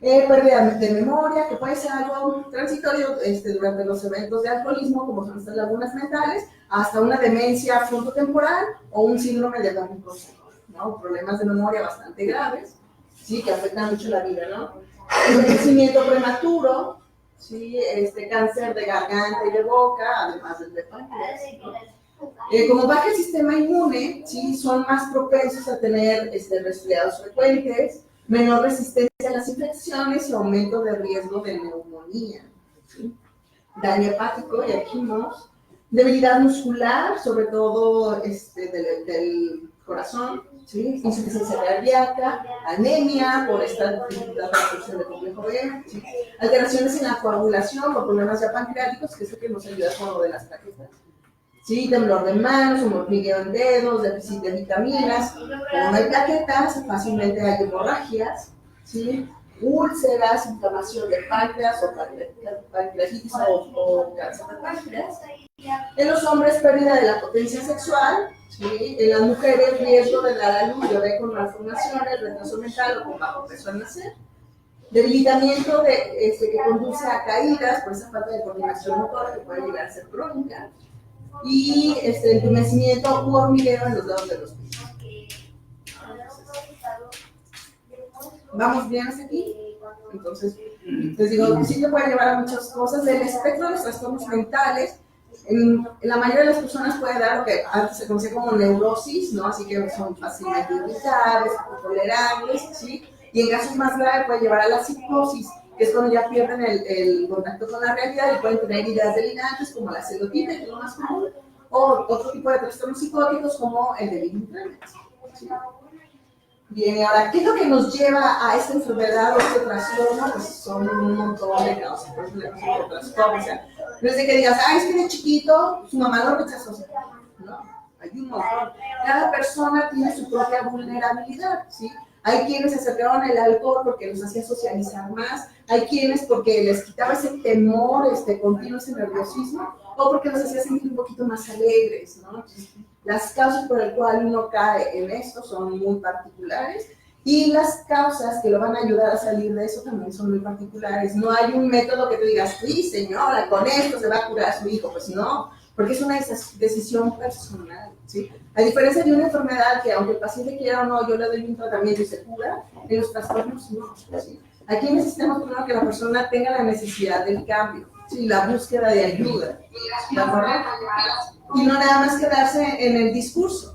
Speaker 2: Pérdida de memoria, que puede ser algo transitorio durante los eventos de alcoholismo, como son estas lagunas mentales, hasta una demencia frontotemporal o un síndrome de Down-Syndrome, ¿no? Problemas de memoria bastante graves, ¿sí? Que afectan mucho la vida, ¿no? Envejecimiento prematuro, ¿sí? Cáncer de garganta y de boca, además del de páncreas, ¿no? Como baja el sistema inmune, ¿sí? Son más propensos a tener resfriados frecuentes, menor resistencia a las infecciones y aumento de riesgo de neumonía, ¿sí? Daño hepático, ya dijimos, debilidad muscular, sobre todo del corazón, ¿sí? Insuficiencia cardíaca, anemia por esta dificultad de absorción de complejo B, ¿sí? Alteraciones en la coagulación por problemas ya pancreáticos, que es lo que nos ayuda con lo de las plaquetas. Sí, temblor de manos, un hormigueo en dedos, déficit de vitaminas. Como no hay plaquetas, fácilmente hay hemorragias, ¿sí? Úlceras, inflamación de páncreas o pancreatitis o cáncer de páncreas. En los hombres, pérdida de la potencia sexual, ¿sí? En las mujeres, riesgo de dar a luz, bebé con malformaciones, retraso mental o con bajo peso al nacer. Debilitamiento que conduce a caídas por esa falta de coordinación motora que puede llegar a ser crónica. Y entumecimiento u hormigueo en los lados de los pies. ¿Vamos bien hasta aquí? Entonces, les digo, sí te puede llevar a muchas cosas. El espectro de los trastornos mentales, en la mayoría de las personas puede dar lo que antes se conocía como neurosis, ¿no? Así que son fácilmente irritables, tolerables, ¿sí? Y en casos más graves puede llevar a la psicosis, que es cuando ya pierden el contacto con la realidad y pueden tener ideas delirantes como la pseudotipia, que es lo más común, o otro tipo de trastornos psicóticos como el delirium tremens. ¿Sí? Bien, ahora, ¿qué es lo que nos lleva a esta enfermedad o este trastorno? Pues son un montón de causas, por eso le llamamos trastorno. O sea, no es de que digas, es que de chiquito su mamá lo rechazó. No, hay un montón. Cada persona tiene su propia vulnerabilidad, ¿sí? Hay quienes se acercaron al alcohol porque los hacía socializar más, hay quienes porque les quitaba ese temor continuo, ese nerviosismo, o porque los hacía sentir un poquito más alegres, ¿no? Las causas por las cuales uno cae en esto son muy particulares y las causas que lo van a ayudar a salir de eso también son muy particulares. No hay un método que tú digas, sí, señora, con esto se va a curar a su hijo. Pues no, porque es una decisión personal, ¿sí? A diferencia de una enfermedad que aunque el paciente quiera o no, yo le doy un tratamiento y se cura, en los trastornos no, ¿sí? Aquí necesitamos primero que la persona tenga la necesidad del cambio, ¿sí? La búsqueda de ayuda, ¿de acuerdo? Y no nada más quedarse en el discurso.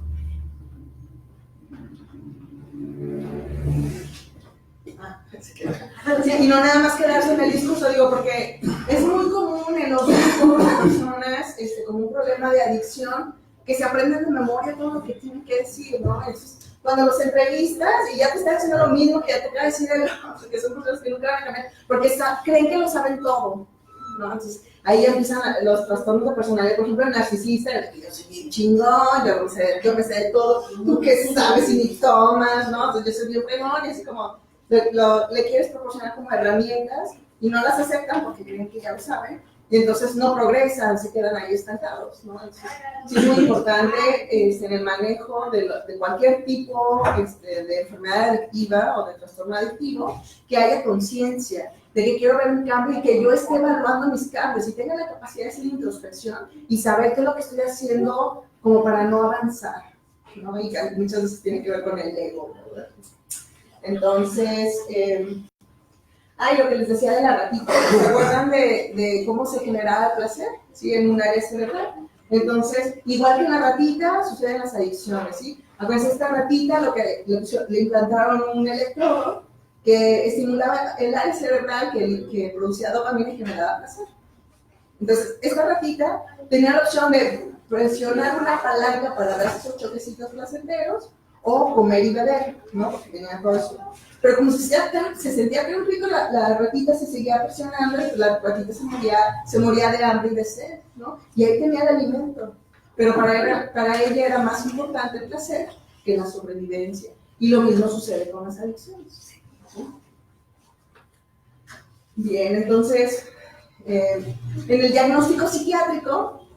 Speaker 2: Sí, y no nada más quedarse en el discurso, digo, porque es muy común en los grupos de personas con un problema de adicción que se aprenden de memoria todo lo que tienen que decir, ¿no? Entonces, cuando los entrevistas y ya te están haciendo lo mismo que ya te acaba de decir el otro, que son personas que nunca van a cambiar, porque creen que lo saben todo, ¿no? Entonces, ahí empiezan los trastornos de personalidad, por ejemplo, el narcisista, yo soy bien chingón, yo me sé de todo, tú qué sabes y ni tomas, ¿no? Entonces, yo soy bien fregón, y así como le quieres proporcionar como herramientas y no las aceptan porque creen que ya lo saben. Y entonces no progresan, se quedan ahí estancados, ¿no? Entonces, sí es muy importante en el manejo de cualquier tipo de enfermedad adictiva o de trastorno adictivo, que haya conciencia de que quiero ver un cambio y que yo esté evaluando mis cambios y tenga la capacidad de hacer introspección y saber qué es lo que estoy haciendo como para no avanzar, ¿no? Y que muchas veces tiene que ver con el ego, ¿verdad? Entonces, lo que les decía de la ratita, ¿se acuerdan de cómo se generaba el placer? ¿Sí? En un área cerebral. Entonces, igual que en la ratita, suceden las adicciones, ¿sí? Acuérdense, esta ratita le implantaron un electrodo que estimulaba el área cerebral que producía dopamina y generaba placer. Entonces, esta ratita tenía la opción de presionar una palanca para dar esos choquecitos placenteros o comer y beber, ¿no? Porque tenía todo eso. Pero como se sentía tan rico, la ratita se seguía presionando y la ratita se moría de hambre y de sed, ¿no? Y ahí tenía el alimento. Pero para ella era más importante el placer que la sobrevivencia. Y lo mismo sucede con las adicciones, ¿sí? Bien, entonces, en el diagnóstico psiquiátrico,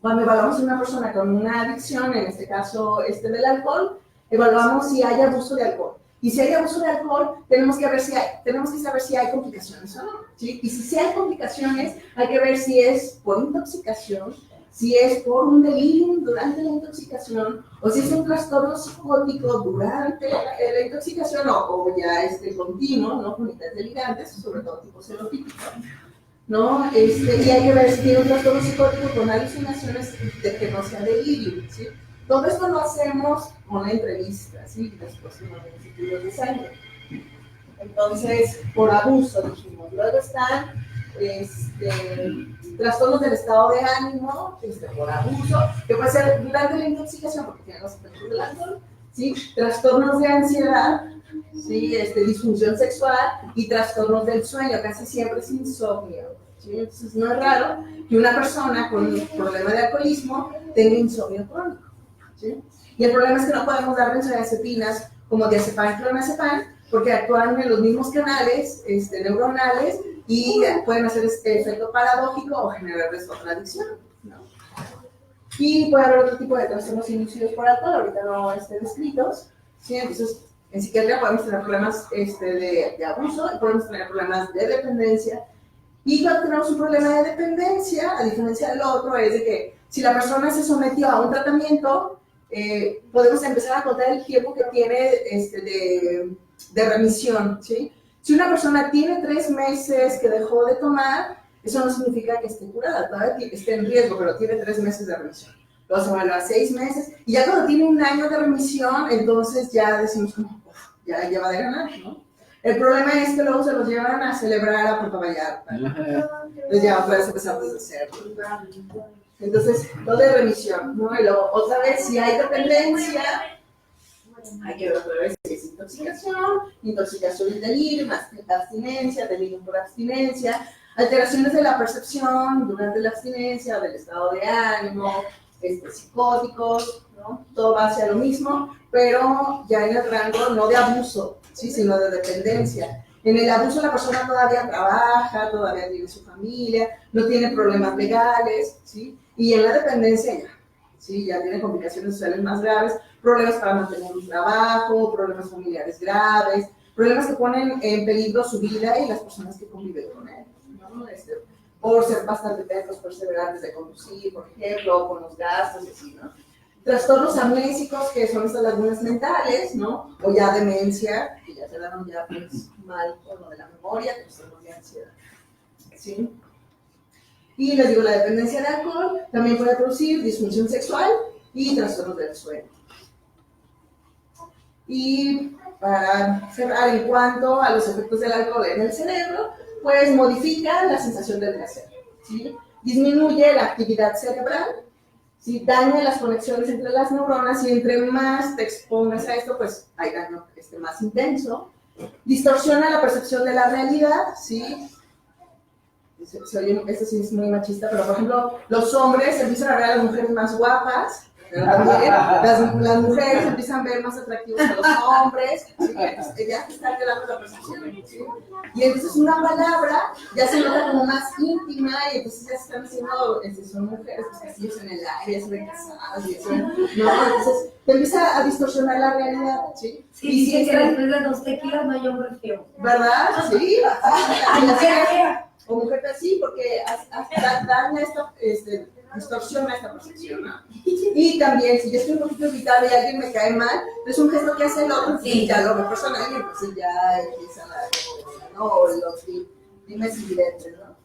Speaker 2: cuando evaluamos a una persona con una adicción, en este caso del alcohol, evaluamos si hay abuso de alcohol. Y si hay abuso de alcohol, tenemos que saber si hay complicaciones o no, ¿sí? Y si hay complicaciones, hay que ver si es por intoxicación, si es por un delirio durante la intoxicación, o si es un trastorno psicótico durante la intoxicación, o ya continuo, ¿no? Con ideas delirantes, sobre todo tipo celotípico, ¿no? Y hay que ver si tiene un trastorno psicótico con alucinaciones de que no sea delirio, ¿sí? Todo esto lo hacemos con la entrevista, ¿sí? Después con los estudios de sangre. Entonces, por abuso, dijimos. Luego están trastornos del estado de ánimo, por abuso, que puede ser durante la intoxicación, porque tienen los efectos del alcohol, ¿sí? Trastornos de ansiedad, ¿sí? Disfunción sexual y trastornos del sueño, casi siempre es insomnio, ¿sí? Entonces, no es raro que una persona con un problema de alcoholismo tenga insomnio crónico, ¿sí? Y el problema es que no podemos dar benzodiazepinas como diazepam y clonazepam porque actúan en los mismos canales neuronales y pueden hacer este efecto paradójico o generar otra adicción, ¿no? Y puede haber otro tipo de trastornos inducidos por alcohol, ahorita no descritos, ¿sí? Entonces, en psiquiatría podemos tener problemas de abuso y podemos tener problemas de dependencia. Y cuando tenemos un problema de dependencia, a diferencia del otro, es de que si la persona se sometió a un tratamiento, podemos empezar a contar el tiempo que tiene de remisión, ¿sí? Si una persona tiene 3 meses que dejó de tomar, eso no significa que esté curada, todavía esté en riesgo, pero tiene 3 meses de remisión. Luego se evalúa 6 meses, y ya cuando tiene 1 año de remisión, entonces ya decimos, ya va de ganar, ¿no? El problema es que luego se los llevan a celebrar a Puerto Vallarta, ¿no? Entonces ya otra vez empezamos desde cero. Entonces, lo de remisión, ¿no? Y luego, otra vez, si hay dependencia, hay que ver otra vez si es intoxicación y delirio, abstinencia, delirio por abstinencia, alteraciones de la percepción durante la abstinencia, del estado de ánimo, psicóticos, ¿no? Todo va hacia lo mismo, pero ya en el rango no de abuso, ¿sí? Sino de dependencia. En el abuso la persona todavía trabaja, todavía tiene su familia, no tiene problemas legales, ¿sí? Y en la dependencia ya, ¿sí? Ya tiene complicaciones sociales más graves, problemas para mantener un trabajo, problemas familiares graves, problemas que ponen en peligro su vida y las personas que conviven con él, ¿no? Por ser bastante tensos, perseverantes de conducir, por ejemplo, con los gastos y así, ¿no? Trastornos amnésicos, que son estas lagunas mentales, ¿no? O ya demencia, que ya se dan ya pues, mal con lo de la memoria, trastornos de ansiedad, ¿sí? Y les digo, la dependencia de alcohol también puede producir disfunción sexual y trastornos del sueño. Y para cerrar, en cuanto a los efectos del alcohol en el cerebro, pues modifica la sensación del placer, ¿sí? Disminuye la actividad cerebral, ¿sí? Daña las conexiones entre las neuronas y entre más te expongas a esto, pues hay daño más intenso. Distorsiona la percepción de la realidad, ¿sí? Esto sí es muy machista, pero por ejemplo, los hombres empiezan a ver a las mujeres más guapas, pero también las mujeres empiezan a ver más atractivos a los hombres, ¿sí? Entonces, ya está alterando la percepción, ¿sí? Y entonces una palabra ya se nota como más íntima y entonces ya se están haciendo, son mujeres, pues castillos en el aire, se ven casadas y eso, ¿no? Entonces te empieza a distorsionar la realidad, ¿sí?
Speaker 4: Sí,
Speaker 2: Y
Speaker 4: sí,
Speaker 2: si
Speaker 4: que después de 2 tequilas no hay hombre feo.
Speaker 2: ¿verdad? Sí,
Speaker 4: Ay,
Speaker 2: o mujer así, porque daña esta, distorsiona esta percepción, ¿no? Y también, si yo estoy un poquito irritable y alguien me cae mal, es un gesto que hace el otro, y ya lo ve personal y entonces ya empiezan a, ¿no? O los dimes y diretes, ¿no?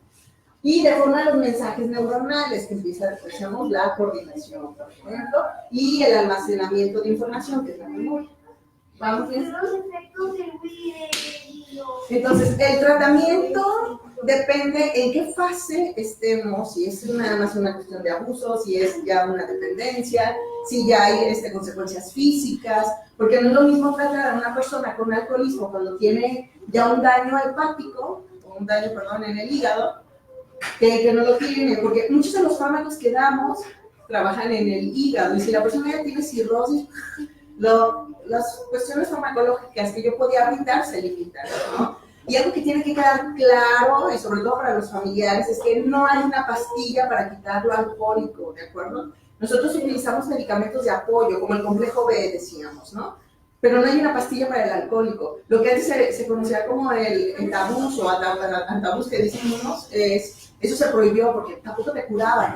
Speaker 2: Y deforma los mensajes neuronales, que empieza, decíamos, la coordinación, por ejemplo, y el almacenamiento de información, que es la memoria. ¿Vamos bien? Entonces, el tratamiento depende en qué fase estemos, si es nada más una cuestión de abuso, si es ya una dependencia, si ya hay consecuencias físicas, porque no es lo mismo tratar a una persona con alcoholismo cuando tiene ya un daño hepático, o un daño, perdón, en el hígado, que no lo tiene, porque muchos de los fármacos que damos trabajan en el hígado, y si la persona ya tiene cirrosis, las cuestiones farmacológicas que yo podía brindar se limitan, ¿no? Y algo que tiene que quedar claro, y sobre todo para los familiares, es que no hay una pastilla para quitar lo alcohólico, ¿de acuerdo? Nosotros utilizamos medicamentos de apoyo, como el complejo B, decíamos, ¿no? Pero no hay una pastilla para el alcohólico. Lo que antes se conocía como el tabús o antabús que dicen unos, eso se prohibió porque tampoco te curaba,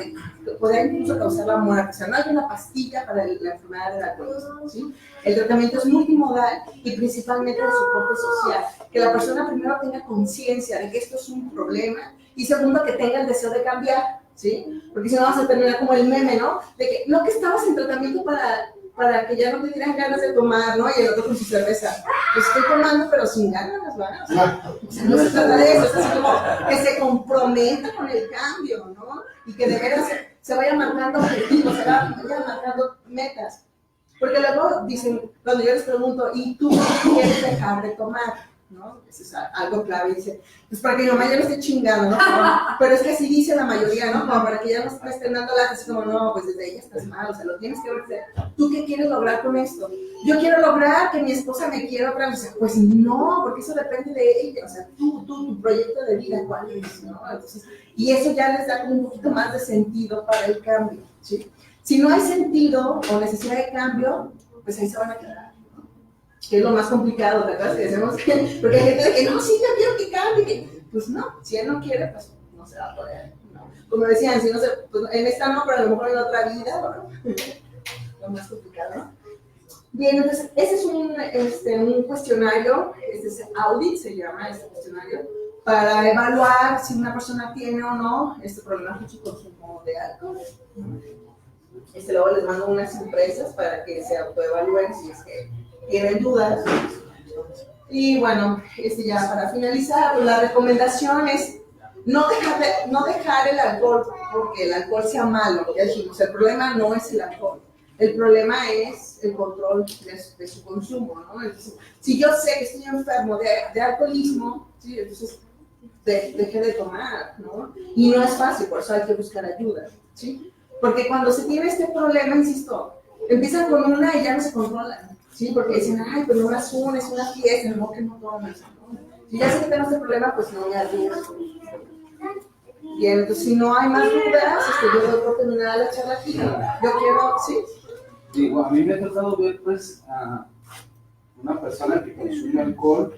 Speaker 2: podía incluso causar la muerte. O sea, no hay una pastilla para la enfermedad del alcoholismo, ¿sí? El tratamiento es multimodal y principalmente de soporte social. Que la persona primero tenga conciencia de que esto es un problema y segundo, que tenga el deseo de cambiar, ¿sí? Porque si no vas a terminar como el meme, ¿no? De que no, que estabas en tratamiento para que ya no te dieran ganas de tomar, ¿no? Y el otro con su cerveza. Pues estoy tomando, pero sin ganas, ¿verdad? O sea, no se trata de eso, es así como que se comprometa con el cambio, ¿no? Y que de veras se vaya marcando objetivos, se vaya marcando metas. Porque luego dicen, cuando yo les pregunto, ¿y tú quieres dejar de tomar? ¿No? Eso es algo clave, dice, pues para que mi mamá ya no esté chingando, ¿no? Pero es que así dice la mayoría, ¿no? Como para que ya no me estén dando latas, así como, no, pues desde ella estás mal, o sea, lo tienes que ver. ¿Tú qué quieres lograr con esto? Yo quiero lograr que mi esposa me quiera otra vez, o sea, pues no, porque eso depende de ella, o sea, tu proyecto de vida, ¿cuál es? ¿No? Entonces, y eso ya les da como un poquito más de sentido para el cambio, ¿sí? Si no hay sentido o necesidad de cambio, pues ahí se van a quedar. Que es lo más complicado, ¿te acuerdas? Que decimos que, porque hay gente que no, sí, yo quiero que cambie. Pues no, si él no quiere, pues no se va a poder. ¿No? Como decían, si no se, pues en esta no, pero a lo mejor en otra vida, bueno, lo más complicado, ¿no? Bien, entonces, ese es un cuestionario, es audit, se llama este cuestionario, para evaluar si una persona tiene o no este problema con su consumo de alcohol. Luego les mando unas impresas para que se autoevalúen si es que tienen dudas. Y bueno, ya para finalizar, la recomendación es no dejar el alcohol porque el alcohol sea malo. Ya dijimos, el problema no es el alcohol, el problema es el control de su consumo, ¿no? Entonces, si yo sé que estoy enfermo de alcoholismo, ¿sí? Entonces deje de tomar, ¿no? Y no es fácil, por eso hay que buscar ayuda, ¿sí? Porque cuando se tiene este problema, insisto, empiezan con una y ya no se controlan, ¿sí? Porque dicen, ay, pero no es una fiesta, no, que no tomes, ¿no? Si ya sé que tengo este problema, pues no me arriesgo. Bien, entonces si no hay más dudas, yo doy por terminada la charla aquí. Yo quiero, ¿sí?
Speaker 6: Digo, a mí me ha tocado ver, pues, a una persona que consume alcohol,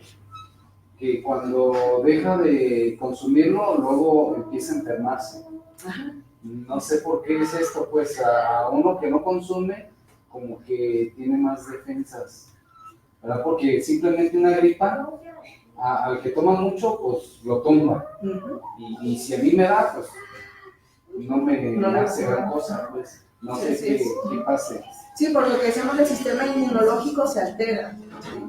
Speaker 6: que cuando deja de consumirlo, luego empieza a enfermarse.
Speaker 2: Ajá.
Speaker 6: No sé por qué es esto, pues a uno que no consume, como que tiene más defensas, ¿verdad? Porque simplemente una gripa, al que toma mucho, pues lo tumba.
Speaker 2: Uh-huh.
Speaker 6: Y si a mí me da, pues no me hace gran cosa, pues no sé qué pase.
Speaker 2: Sí, por lo que decíamos, el sistema inmunológico se altera. ¿Sí?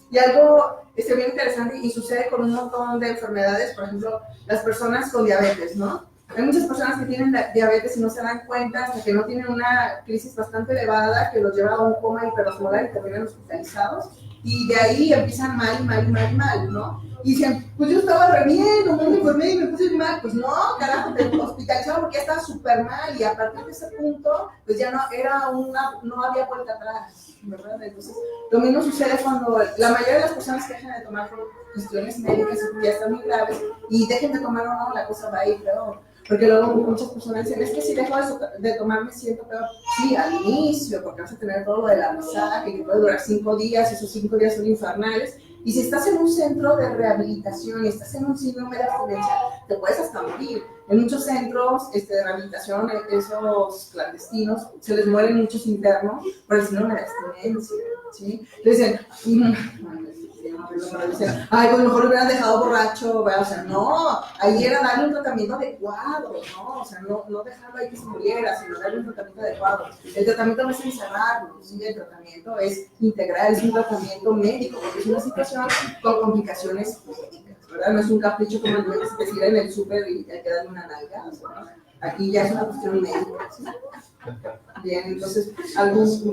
Speaker 2: Y algo bien interesante y sucede con un montón de enfermedades, por ejemplo, las personas con diabetes, ¿no? Hay muchas personas que tienen diabetes y no se dan cuenta hasta que no tienen una crisis bastante elevada que los lleva a un coma hiperosmolar y terminan hospitalizados. Y de ahí empiezan mal, ¿no? Y dicen, pues yo estaba re bien, no me enfermé y me puse mal. Pues no, carajo, te hospitalizaron porque ya estaba súper mal y a partir de ese punto, pues ya no había vuelta atrás, ¿verdad? Entonces, lo mismo sucede cuando la mayoría de las personas que dejan de tomar por cuestiones médicas ya están muy graves y dejen de tomar o no, la cosa va a ir peor. Porque luego muchas personas dicen, es que si dejo de tomar me siento peor. Sí, al inicio, porque vas a tener todo lo de la masaje, que puede durar 5 días, esos 5 días son infernales. Y si estás en un centro de rehabilitación y estás en un síndrome de abstinencia, te puedes hasta morir. En muchos centros de rehabilitación, esos clandestinos, se les mueren muchos internos por el síndrome de abstinencia, ¿sí? Le dicen, ay, pues mejor lo hubieran dejado borracho, o sea, no, ahí era darle un tratamiento adecuado, ¿no? O sea, no dejarlo ahí que se muriera, sino darle un tratamiento adecuado. El tratamiento no es encerrarlo, ¿sí? El tratamiento es integral, es un tratamiento médico, porque es una situación con complicaciones médicas, ¿verdad? No es un capricho como el que se te tira en el súper y hay que darle una nalga, o sea, aquí ya es una cuestión médica, ¿sí? Bien, entonces,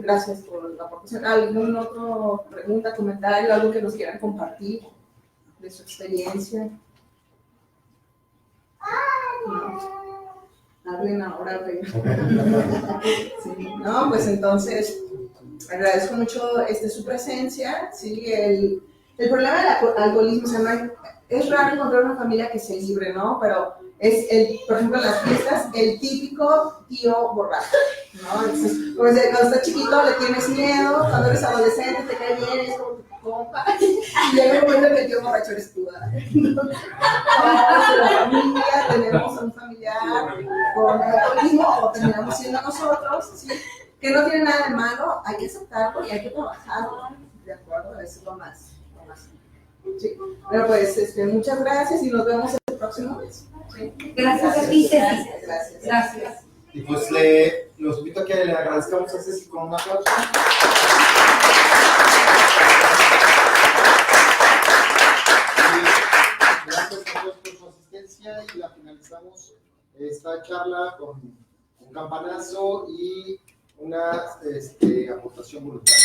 Speaker 2: gracias por la aportación. ¿Alguna otra pregunta, comentario, algo que nos quieran compartir de su experiencia? No. Hablen ahora, sí, no, pues entonces, agradezco mucho su presencia, ¿sí? El problema del alcoholismo, o sea, es raro encontrar una familia que se libre, ¿no? Pero por ejemplo, en las fiestas, el típico tío borracho, ¿no? Entonces, cuando estás chiquito le tienes miedo, cuando eres adolescente te cae bien, es como tu compa, y llega un momento que el tío borracho eres tú, ¿verdad? Entonces, todos en la familia tenemos un familiar con alcoholismo, o terminamos siendo nosotros, ¿sí? Que no tiene nada de malo, hay que aceptarlo y hay que trabajarlo, ¿de acuerdo? Eso es lo más. Sí. Bueno, pues muchas gracias y nos vemos el próximo mes. Sí.
Speaker 4: Gracias a ti, Ceci.
Speaker 2: Gracias.
Speaker 1: Y pues los invito a que le agradezcamos a Ceci con un aplauso. Y gracias a todos por su asistencia y la finalizamos esta charla con un campanazo y una aportación voluntaria.